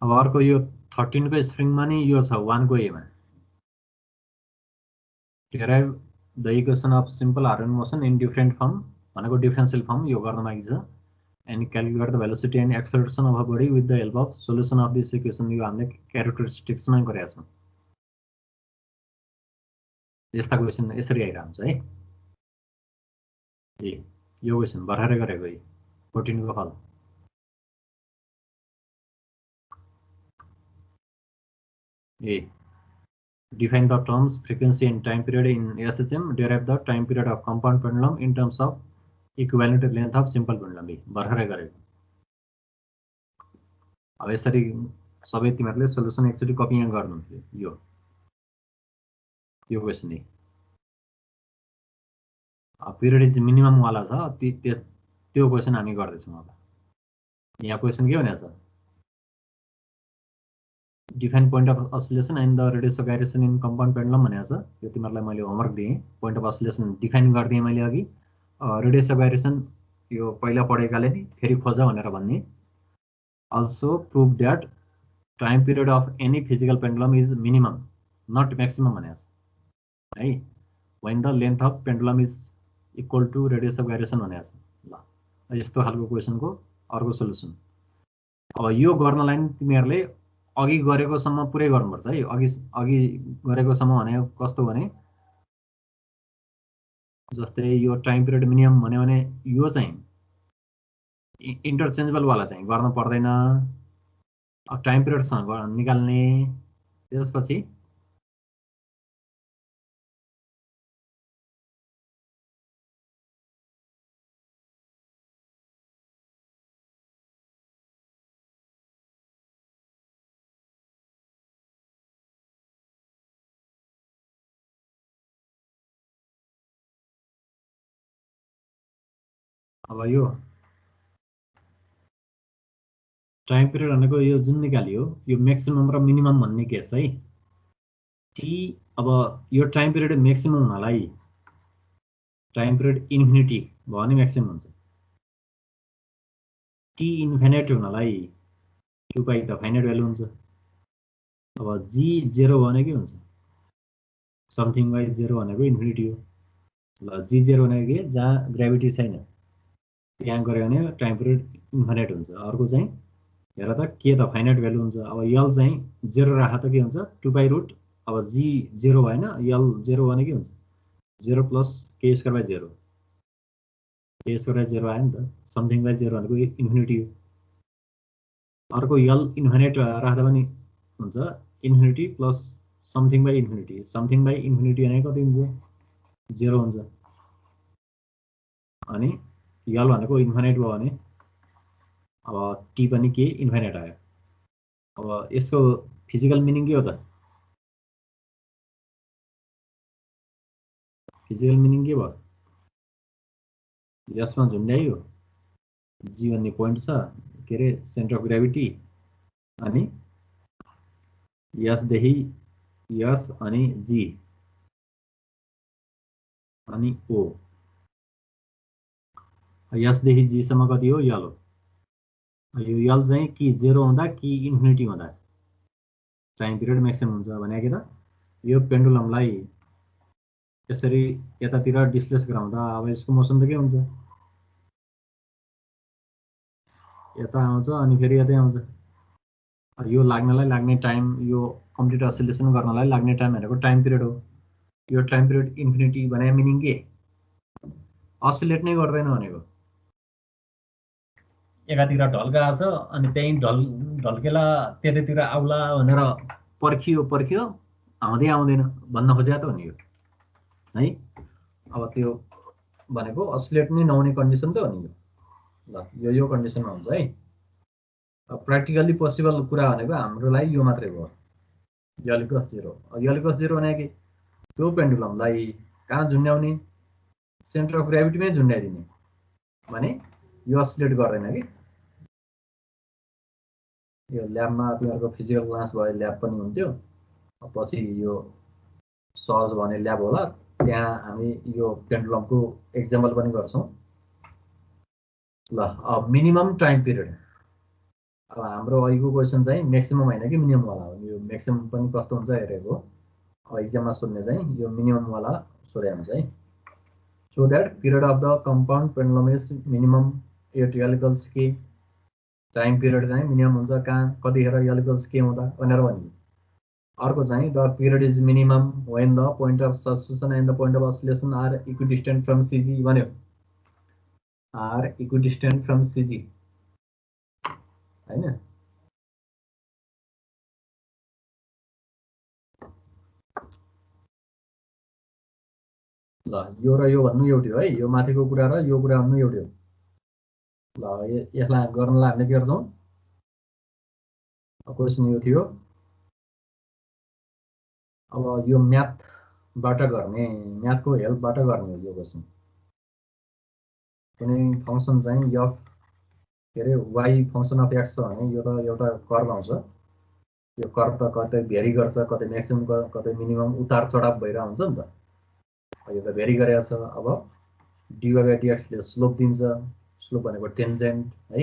अब अर्को यो 13 को स्प्रिङमा नि यो छ 1 को एमा, derive the equation of simple harmonic motion in different form भनेको डिफरेन्शियल फर्म, यो गर्न बाँकी छ। and calculate the velocity and acceleration of a body with the help of solution of this equation, यो हामीले क्यारेक्टरिस्टिक्स मा गरेका छौं। यस्ता क्वेशन यसरी आइरा हुन्छ है। यो क्वेशन भर्खरै गरेको है 14 को फल। Define the terms frequency and time period in SHM, derive the time period of compound pendulum in terms of equivalent length of simple pendulum, भर्खरै गरेको। अब यसरी सबै तिमीहरुले सोलुसन एकचोटी कपी यहाँ गर्नु। यो क्वेशन नि पिरियड इज मिनिमम वाला छ, त्यो क्वेशन हामी गर्दै छौं। अब यहाँ क्वेशन के भनेको छ, define point of oscillation and the radius of gyration in compound pendulum भनेको छ। यो तिमीहरुलाई मैले होमवर्क दिएँ, पोइन्ट अफ अस्सिलेसन डिफाइन गर्दिए मैले अघि, रेडियस अफ गाइरेसन यो पहिला पढेकाले नि फेरि खोज भनेर भन्ने। Also prove that time period of any physical pendulum is minimum not maximum भनेको छ है। when the length of pendulum is equal to radius of gyration भनेको छ। ल यस्तो खालको क्वेसनको अर्को सोल्युसन। अब यो गर्नलाई नि तिमीहरूले अघि गरेकोसम्म पुरै गर्नुपर्छ है। अघि गरेकोसम्म भने कस्तो भने जस्तै यो टाइम पिरियड मिनिमम भन्यो भने यो चाहिँ इन्टरचेन्जेबल वाला चाहिँ गर्न पर्दैन। अब टाइम पिरियडसँग निकाल्ने, त्यसपछि अब यो टाइम पिरियड भनेको यो जुन निकालियो यो म्याक्सिमम र मिनिमम भन्ने केस है। टी अब यो टाइम पिरियड म्याक्सिमम हुनलाई टाइम पिरियड इन्फिनिटी भयो भने म्याक्सिमम हुन्छ। टी इन्फिनिट हुनलाई 2 पाई त फाइनाइट भ्यालु हुन्छ। अब जी 0 भने के हुन्छ, समथिङ बाई 0 भनेको इन्फिनिटी हो। ल जी 0 भनेको के, जहाँ ग्राभिटी छैन त्यहाँ गऱ्यो भने टाइम पिरियड इन्फिनिट हुन्छ। अर्को चाहिँ हेर त के त फाइनाइट भ्यालु हुन्छ। अब यल चाहिँ 0 राख त के हुन्छ 2 पाई रुट, अब जी 0 भएन, यल 0 भने के हुन्छ 0 प्लस के स्क्वायर बाई 0, के स्क्वायर बाई 0 आयो नि त, समथिङ बाई 0 भनेको इन्फिनिटी हो। अर्को यल इन्फिनिट राख्दा पनि हुन्छ infinity plus something by infinity, something by infinity भनेको कति हुन्छ 0 हुन्छ। अनि यल भनेको इन्फिनिट भयो भने अब टी पनि के इन्फिनिट आयो। अब यसको फिजिकल मिनिङ के हो त, फिजिकल मिनिङ के भयो, यसमा झुन्ड्याइयो, जी भन्ने पोइन्ट छ के अरे सेन्टर अफ ग्राभिटी, अनि यसदेखि यस अनि जी अनि ओ, यसदेखि जीसम्म कति हो यल हो। यो यल चाहिँ कि 0 हुँदा कि इन्फिनिटी हुँदा टाइम पिरियड म्याक्सिमम हुन्छ भने के त, यो पेन्डुलमलाई यसरी यतातिर डिस्प्लेस गराउँदा अब यसको मोसन त के हुन्छ, यता आउँछ अनि फेरि यतै आउँछ। यो लाग्नलाई लाग्ने टाइम, यो कम्प्लिट असिलेसन गर्नलाई लाग्ने टाइम भनेको टाइम पिरियड हो। यो टाइम पिरियड इन्फिनिटी भने मिनिङ के, असिलेट नै गर्दैन भनेको। एकातिर ढल्का छ अनि त्यही ढल्केला त्यतैतिर आउला भनेर पर्खियो आउँदै आउँदैन भन्न खोजेको त हो नि यो है। अब त्यो भनेको असिलेट नै नहुने कन्डिसन त हो नि यो। ल यो कन्डिसनमा हुन्छ है। प्र्याक्टिकल्ली पोसिबल कुरा भनेको हाम्रो लागि यो मात्रै भयो, यल इक्वल्स 0। यल इक्वल्स 0 भने कि त्यो पेन्डुलमलाई कहाँ झुन्ड्याउने, सेन्टर अफ ग्राभिटीमै झुन्ड्याइदिने भने यो असिलेट गर्दैन कि। यो ल्याबमा तिमीहरूको फिजिकल क्लास भयो, ल्याब पनि हुन्थ्यो, पछि यो सहज भने ल्याब होला, त्यहाँ हामी यो पेन्डुलमको एक्जाम्पल पनि गर्छौँ। ल अब मिनिमम टाइम पिरियड, अब हाम्रो अहिलेको क्वेसन चाहिँ म्याक्सिमम होइन कि मिनिमम वाला हो। यो म्याक्सिमम पनि कस्तो हुन्छ हेरेको, अब एक्जाममा सोध्ने चाहिँ यो मिनिमम वाला सोधे हुन्छ है। So that period of the compound pendulum is minimum at L equals K, time period चाहिँ मिनिमम हुन्छ कहाँ कतिखेर यल इक्वल्स के हुँदा भनेर भन्यो। अर्को चाहिँ the period is minimum when the point of suspension and the point of oscillation are equidistant from CG भन्यो, आर इक्विडिस्टेन्ट फ्रम सिजी हैन। ल यो र यो भन्नु एउटै हो है, यो माथिको कुरा र यो कुरा भन्नु एउटै हो। ल यसलाई गर्नलाई हामीले के गर्छौँ, क्वेसन यो थियो। अब यो म्याथबाट गर्ने, म्याथको हेल्पबाट गर्ने हो यो क्वेसन। कुनै फङ्सन चाहिँ एफ के अरे वाइ फङ्सन अफ एक्स छ भने यो त एउटा कर्व आउँछ, यो कर्व त कतै भेरी गर्छ, कतै म्याक्सिमम कतै मिनिमम उतार चढाव भइरहेको हुन्छ नि त। यो त भेरी गरेको छ। अब dy बाई dxले स्लोप दिन्छ, स्लोप भनेको टेन्जेन्ट है।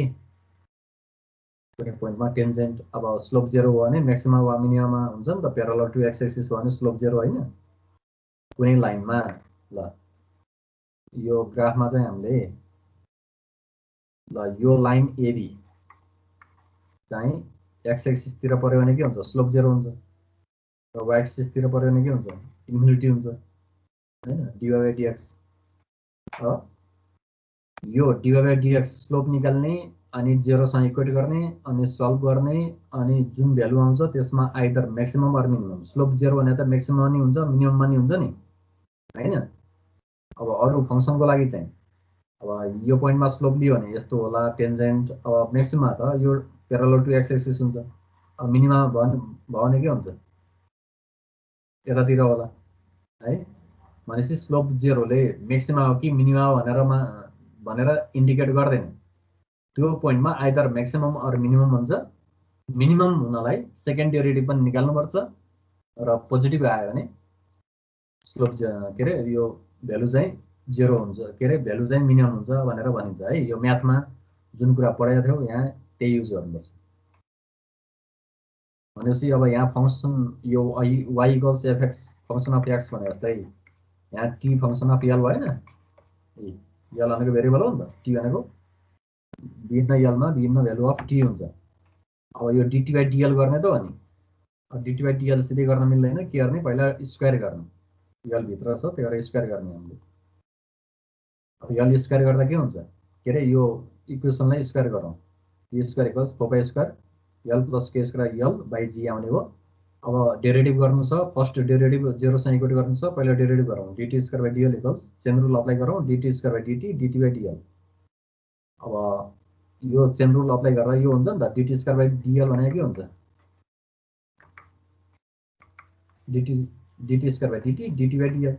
कुनै पोइन्टमा टेन्जेन्ट अब स्लोप 0 हो भने म्याक्सिमम वा मिनिमममा हुन्छ नि त प्यारलल टु एक्स एक्सिस भयो भने स्लोप 0 होइन कुनै लाइनमा ल यो ग्राफमा चाहिँ हामीले ल यो लाइन एबी चाहिँ एक्स एक्सिसतिर पर्यो भने के हुन्छ स्लोप 0 हुन्छ र वाइ एक्सिसतिर पर्यो भने के हुन्छ इन्फिनिटी हुन्छ हैन dy by dx यो dy by dx स्लोप निकाल्ने अनि 0 सँग इक्वेट गर्ने अनि सल्भ गर्ने अनि जुन भ्यालु आउँछ त्यसमा either maximum or minimum slope 0 भने त म्याक्सिमम नि हुन्छ मिनिमम नि हुन्छ नि हैन अब अरु फंक्सनको लागि चाहिँ अब यो पोइन्टमा स्लोप लियो भने यस्तो होला टेन्जेन्ट अब म्याक्सिमम त यो प्यारलल टु एक्स एक्सिस हुन्छ अब मिनिमम भयो भने के हुन्छ यतातिर होला है भनेपछि स्लोप 0 ले म्याक्सिमम हो कि मिनिमम भनेर इन्डिकेट गर्दैन त्यो पोइन्टमा आइदर म्याक्सिमम अर मिनिमम हुन्छ मिनिमम हुनलाई सेकेन्ड डेरिभेटिभ पनि निकाल्नु पर्छ र पोजिटिभ आयो भने स्लोप के रे यो भ्यालु चाहिँ 0 हुन्छ के रे भ्यालु चाहिँ मिनिमम हुन्छ भनेर भनिन्छ है यो म्याथमा जुन कुरा पढाएको थियो यहाँ त्यही युज गर्नुपर्छ भनेपछि अब यहाँ फंक्सन यो y equals fx function of x भने जस्तै यहाँ t फंक्सन अफ l भएन l भनेको भेरिएबल हो नि त t भनेको विभिन्न l मा विभिन्न भ्यालु अफ t हुन्छ अब यो dt by dl गर्ने त हो नि dt by dl सिधै गर्न मिल्दैन के गर्ने पहिला स्क्वायर गर्ने l भित्र छ त्यही भएर स्क्वायर गर्ने हामीले अब l स्क्वायर गर्दा के हुन्छ के रे यो इक्वेसनलाई स्क्वायर गरौँ y square equals 4 square l plus k square l by g आउने हो अब डेरिभेटिभ गर्नु छ फर्स्ट डेरिभेटिभ 0 सँग इक्वेट गर्नु छ पहिला डेरिभेटिभ गरौँ dt square by dl equals chain rule apply गरौँ dt square by dt dt by dl अब यो चेन रुल अप्लाई गर्दा यो हुन्छ नि त dt स्क्वायर बाइ dl भनेको के हुन्छ dt square by dt dt by dl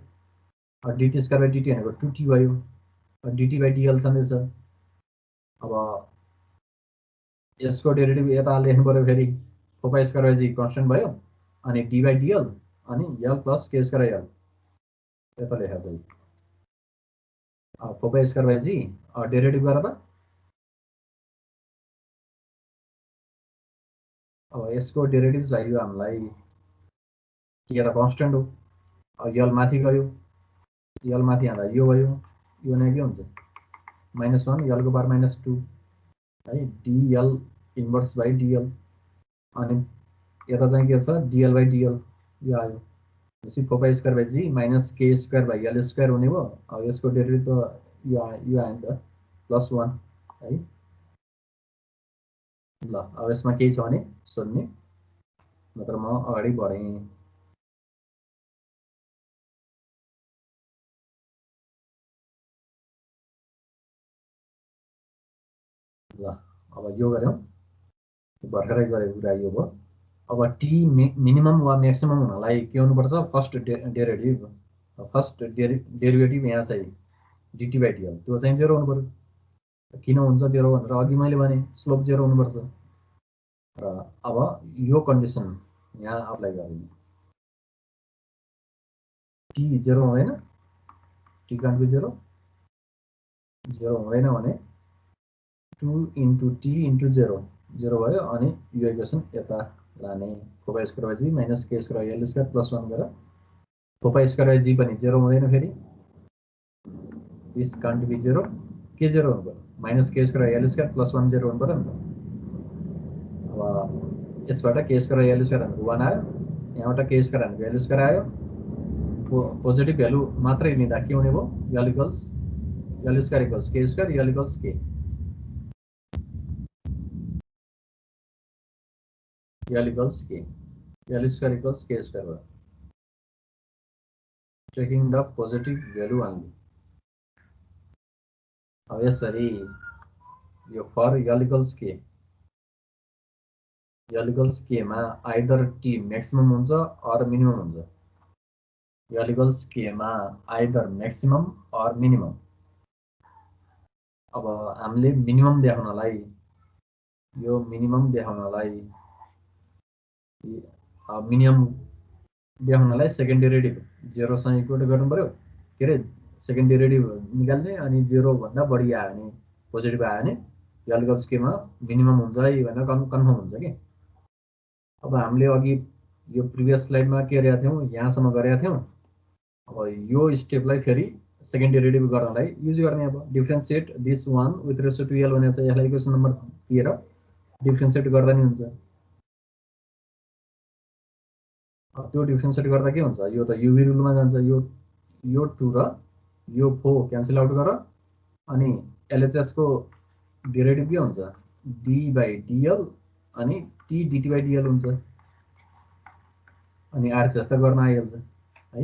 अब dt स्क्वायर बाइ dt भनेको 2t भयो dt बाइ dl छँदै छ अब यसको डेरिभेटिभ यता लेख्नु पर्यो फेरि 4 स्क्वायर बाइ g कन्स्टेन्ट भयो अनि d बाइ dl अनि l plus k square l यता लेखेको छ अब 4 स्क्वायर बाइ g डेरिभेटिभ गर्दा अब यसको डेरिभेटिभ चाहियो हामीलाई के त कन्स्टेन्ट हो अब l माथि गयो l माथि आउँदा यो भयो यो भने के हुन्छ -1 l को पावर -2 है dl इन्भर्स बाइ dl अनि यता चाहिँ के छ dl बाइ dl यो आयो त्यसै 4 square by g minus k square by l square हुने भयो अब यसको डेरिभेटिभ त यो आयो नि त +1 है ल अब यसमा केही छ भने सोध्ने नत्र म अगाडि बढेँ ल अब यो गर्यौं भर्खरै गरेको कुरा यो भयो अब t मिनिमम वा म्याक्सिमम हुनलाई के हुनुपर्छ फर्स्ट डेरिभेटिभ यहाँ चाहिँ dt बाइ dl त्यो चाहिँ 0 हुनु पर्यो किन हुन्छ 0 भनेर अघि मैले भने स्लोप 0 हुनुपर्छ र अब यो कन्डिसन यहाँ अप्लाई गर्ने t 0 हुँदैन t कान्ट बी 0 हुँदैन भने 2 into t into 0 भयो अनि यो इक्वेसन यता लाने 4 square by g minus k square l square plus 1 गरेर 4 स्क्वायर बाइ g पनि 0 हुँदैन फेरि दिस कान्ट बी 0 के 0 हुनु पर्यो minus k square l square plus 1 0 हुनु पर्यो नि त अब यसबाट k स्क्वायर l स्क्वायर भनेको 1 आयो यहाँबाट k स्क्वायर भनेको l स्क्वायर आयो पोजिटिभ भ्यालु मात्रै लिँदा के हुने भयो l equals l square equals k square l equals k l equals k l square equals k square भयो taking the positive value only अब यसरी यो फर l equals k मा आइदर t म्याक्सिमम हुन्छ अर मिनिमम हुन्छ l equals k मा आइदर म्याक्सिमम अर मिनिमम अब हामीले मिनिमम देखाउनलाई यो मिनिमम देखाउनलाई मिनिमम देखाउनलाई सेकेन्ड डेरिभेटिभ 0 सँग इक्वेट गर्नु पर्यो के रे सेकेन्ड डेरिभेटिभ निकाल्ने अनि 0 भन्दा बढी आयो भने पोजिटिभ आयो भने एलिकल स्केमा मिनिमम हुन्छ है भनेर कन्फर्म हुन्छ कि। अब हामीले अघि यो प्रिभियस स्लाइडमा के गरेका थियौँ, यहाँसम्म गरेका थियौँ। अब यो स्टेपलाई फेरि सेकेन्ड डेरिभेटिभ गर्नलाई युज गर्ने। अब differentiate this one with respect to L भनेर चाहिँ यसलाई इक्वेसन नम्बर दिएर डिफ्रेन्सिएट गर्दा नि हुन्छ। त्यो डिफ्रेन्सिएट गर्दा के हुन्छ, यो त युभी रुलमा जान्छ। यो 2 र यो 4 क्यान्सल आउट गर, अनि एलएचएस को डेरिभेटिभ के हुन्छ, डी/डिएल अनि टी डिटी/डिएल हुन्छ। अनि आरएचएस त गर्न आइहाल्छ है।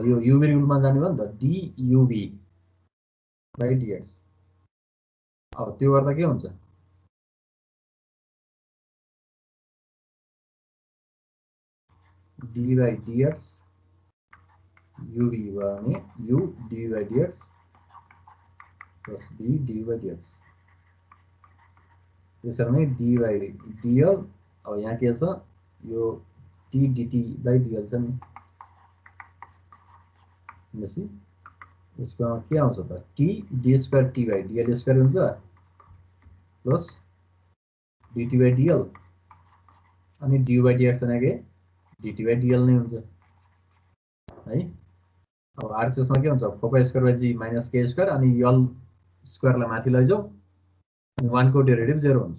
यो युभी रुलमा जाने भयो नि त, डी/युभी/डिएक्स। अब त्यो गर्दा के हुन्छ, डी/डिएक्स युभी भयो भने यु डी/डिएक्स प्लस बी डी/डिएक्स। त्यसरी नै डी/डिएल। अब यहाँ के छ, यो टी डिटी/डिएल छ नि। भनेपछि यसको के आउँछ त, टी डी² टी/डिएल² हुन्छ प्लस डिटी/डिएल अनि डी/डिएक्स भनेको डिटी/डिएल नै हुन्छ है। अब आरएचएसमा के हुन्छ, 4π² माइनस k² अनि यल स्क्वायरलाई माथि लैजाऊ अनि 1 को डेरिभेटिभ 0 हुन्छ।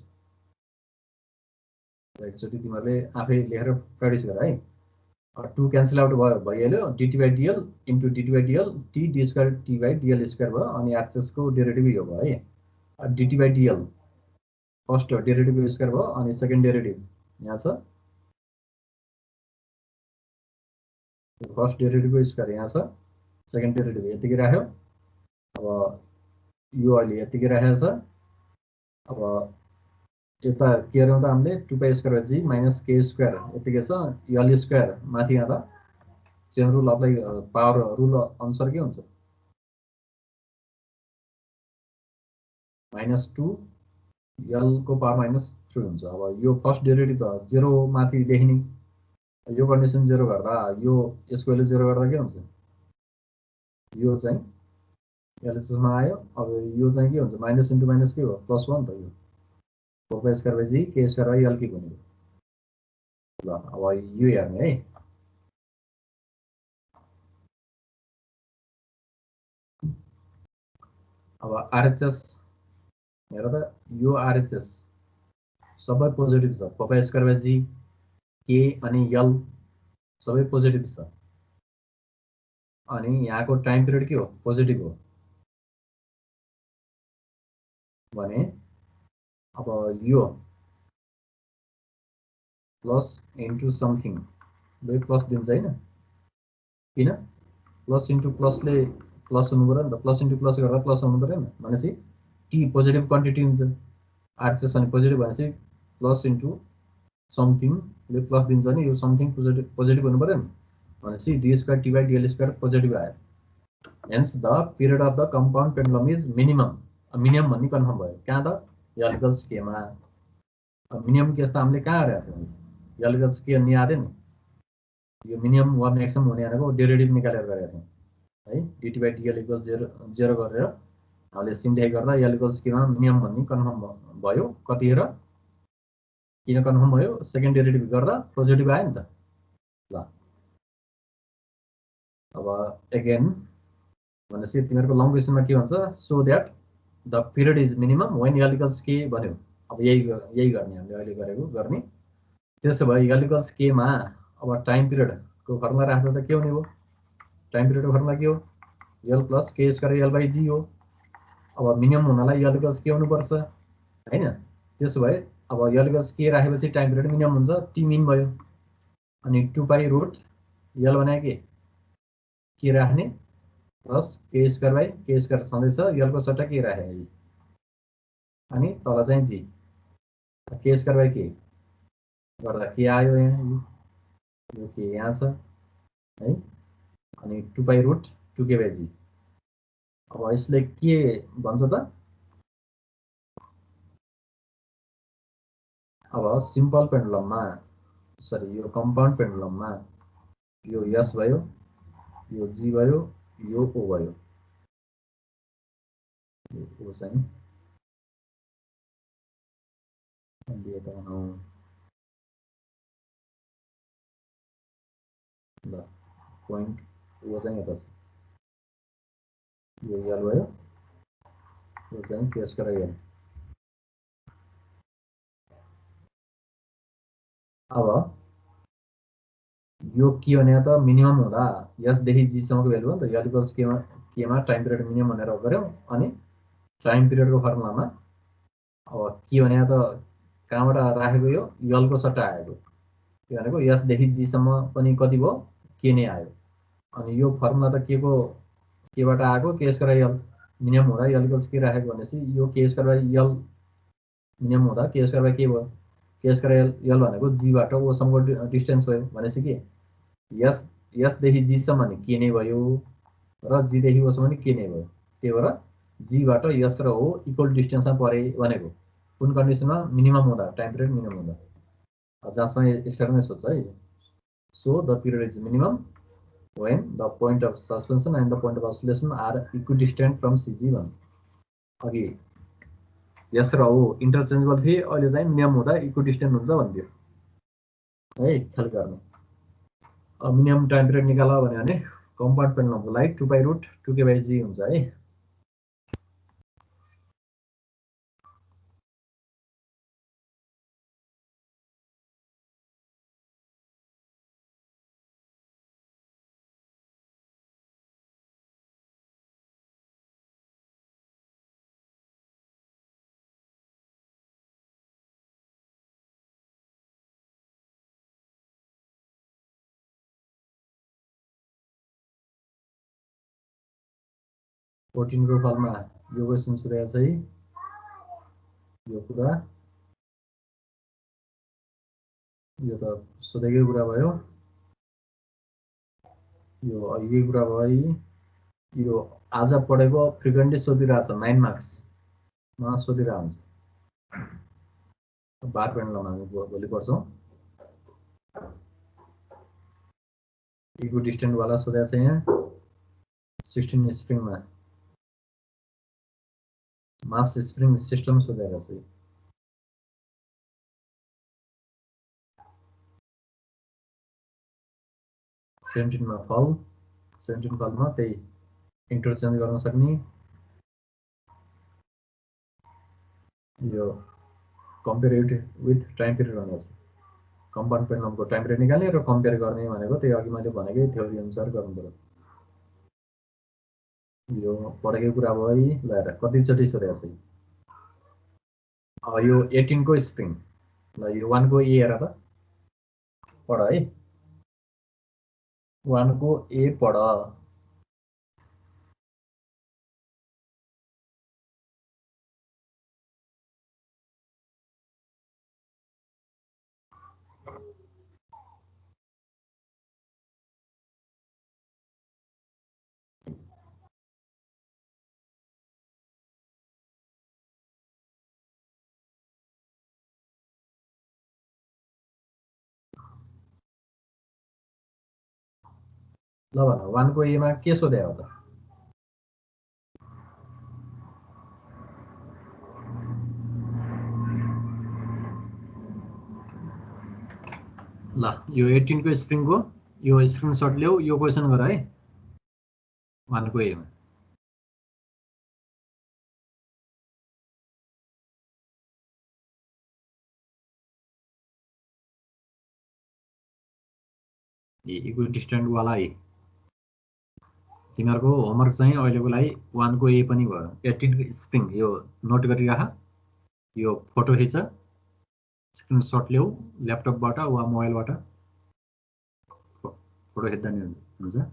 एकचोटि तिमीहरूले आफै लेखेर प्र्याक्टिस गर है। 2 क्यान्सल आउट भइहाल्यो, डिटी/डिएल इन्टु डिटी/डिएल टी डी² टी/डिएल² भयो। अनि आरएचएस को डेरिभेटिभ यो भयो है, डिटी/डिएल फर्स्ट डेरिभेटिभ स्क्वायर भयो अनि सेकेन्ड डेरिभेटिभ यहाँ छ, फर्स्ट डेरिभेटिभको स्क्वायर यहाँ छ, सेकेन्ड डेरिभेटिभ यतिकै राख्यो। अब यो अहिले यतिकै राखेको छ। अब यता के गरौँ त, हामीले 2π² माइनस k² यतिकै छ, यल स्क्वायर माथि आउँदा chain rule apply, power rule अनुसार के हुन्छ, -2 यल को पावर -3 हुन्छ। अब यो फर्स्ट डेरिभेटिभ त 0 माथि लेखिने, यो कन्डिसन 0 गर्दा यो यसको भ्यालु 0 गर्दा के हुन्छ, यो चाहिँ एलएचएसमा आयो। अब यो चाहिँ के हुन्छ, माइनस इन्टु माइनस के हो, प्लस 1 त। यो 4π² k² यल के हुने। ल अब यो हेर्ने है। अब आरएचएस हेर त, यो आरएचएस सबै पोजिटिभ छ, 4π² के अनि यल सबै पोजिटिभ छ। अनि यहाँको टाइम पिरियड के हो, पोजिटिभ हो भने अब यो प्लस इन्टु समथिङ प्लस दिन्छ होइन, किन प्लस इन्टु प्लसले प्लस हुनु पऱ्यो नि त, प्लस इन्टु प्लस गर्दा प्लस हुनु पऱ्यो नि। भनेपछि टी पोजिटिभ क्वान्टिटी हुन्छ, आरएचएस भने पोजिटिभ भनेपछि प्लस इन्टु समथिङले प्लस दिन्छ नि, यो समथिङ पोजिटिभ हुनु पऱ्यो नि। भनेपछि डी² टी/डिएल² पोजिटिभ आयो। Hence the period of the compound pendulum is minimum. Minimum भन्ने कन्फर्म भयो कहाँ त, एलिकल स्केमा। मिनिमम केस त हामीले कहाँ गरेका थियौँ, एलिकल स्के निहाल्यो नि। यो मिनिमम वा म्याक्सिमम हुने भनेको डेरिभेटिभ निकालेर गरेका थियौँ है। डिटी/डिएल = 0 गरेर हामीले सिम्प्लिफाई गर्दा एलिकल स्केमा मिनिमम भन्ने कन्फर्म भयो। कतिखेर किन कन्फर्म भयो, सेकेन्ड डेरिभेटिभ गर्दा पोजिटिभ आयो नि त। ल अब एगेन भनेपछि तिमीहरूको लङ क्वेसनमा के भन्छ, so that the period is minimum when L equals K भन्यो। अब यही गर्ने हामीले अहिले गरेको गर्ने। त्यसो भए एलिकल्स केमा अब टाइम पिरियडको फर्मुला राख्दा त के हुने हो, टाइम पिरियडको फर्मुला के हो, यल प्लस k² यल/जी हो। अब मिनिमम हुनलाई एलिकल्स के हुनुपर्छ हैन। त्यसो भए अब एलिकल्स के राखेपछि टाइम पिरियड मिनिमम हुन्छ, टी मिन भयो। अनि 2π रुट यल भनेको के राख्ने प्लस k² छँदैछ, यलको सट्टा के राखे अनि तल चाहिँ जी, k² के गर्दा के आयो, यहाँ यो के यहाँ छ है। अनि 2π रुट 2k/g। अब यसले के भन्छ त, अब सिम्पल पेन्डुलममा सरी यो कम्पाउन्ड पेन्डुलममा यो यस भयो, यो जी भयो, यो ओ भयो। यो चाहिँ दिएको बनाऊ ल पोइन्ट वो चाहिँ यता छ यो यल भयो यो चाहिँ केस गरेर यल अब यो के भने त मिनिमम हुँदा यसदेखि जीसम्मको भ्यालु हो नि त यल इक्वल्स केमा टाइम पिरियड मिनिमम भनेर गऱ्यौँ अनि टाइम पिरियडको फर्मुलामा अब के भने त कहाँबाट राखेको यो यलको सट्टा आएको के भनेको यसदेखि जीसम्म पनि कति भयो के नै आयो अनि यो फर्मुला त केबाट आएको के स्क्वायर यल मिनिमम हुँदा यल इक्वल्स के राखेको भनेपछि यो के स्क्वायर यल मिनिमम हुँदा के स्क्वायर के भयो के स्क्वायर यल भनेको जीबाट ओसम्मको डिस्टेन्स भयो भनेपछि के यसदेखि जीसम्म नि के नै भयो र जीदेखि ओसम्म नि के नै भयो त्यही भएर जीबाट यस र हो इक्वल डिस्टेन्समा परे भनेको कुन कन्डिसनमा मिनिमम हुँदा टाइम पिरियड मिनिमम हुँदा जसमा स्टार्टमै सोध्छ है so the period is minimum when the point of suspension and the point of oscillation are equidistant from CG भन्छ अघि यस र हो इन्टरचेन्जेबल थिए अहिले चाहिँ मिनिमम हुँदा इक्विडिस्टेन्ट हुन्छ भनिदियो है ख्याल गर्नु अब मिनिमम टाइम पिरियड निकाल भने कम्पाउन्ड पेन्डुलमको लागि 2π√2k/g हुन्छ है को फलमा यो क्वेसन सोधेको छ है यो कुरा यो त सोधेकै कुरा भयो यो अघिकै कुरा भयो है यो आज पढेको फ्रिक्वेन्टली सोधिरहेछ 9 मार्क्समा सोधिरहेको हुन्छ बार पेन्डुलम हामी भोलि पढ्छौँ इक्विडिस्टेन्ट वाला सोधेको छ यहाँ 16 स्प्रिङमा मास स्प्रिङ सिस्टम सोधेको छ 17 मा फल 17 फलमा त्यही इन्टरचेन्ज गर्न सक्ने यो कम्पेयर विथ टाइम पिरियड भनेको छ कम्पाउन्ड पेन्डुलमको टाइम पिरियड निकाल्ने र कम्पेयर गर्ने भनेको त्यही अघि मैले भनेकै थ्योरी अनुसार गर्नु पर्यो यो पढेकै कुरा भयो है ल हेर कतिचोटि सोधेको छ अब यो 18 को स्प्रिङ ल यो 1 को ए हेर त पढ है 1 को ए पढ ल भन 1 को एमा के सोधे हो त ल यो 18 को स्प्रिङको यो स्क्रिनशट ल्याऊ यो क्वेसन गर है 1 को एमा इक्विडिस्टेन्ट वाला है तिमीहरूको होमवर्क चाहिँ अहिलेको लागि 1 को ए पनि भयो 18 को स्प्रिङ यो नोट गरिराख यो फोटो खिच स्क्रिनशट ल्याऊ ल्यापटपबाट वा मोबाइलबाट फोटो खिच्दा नि हुन्छ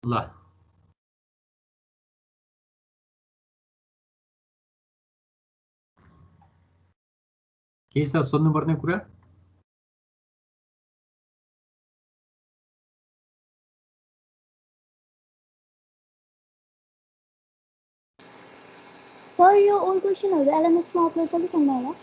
ल केही छ सोध्नुपर्ने कुरा सर यो ओल्ड क्वेसनहरु एलएमएस मा अपलोड छ कि छैन होला?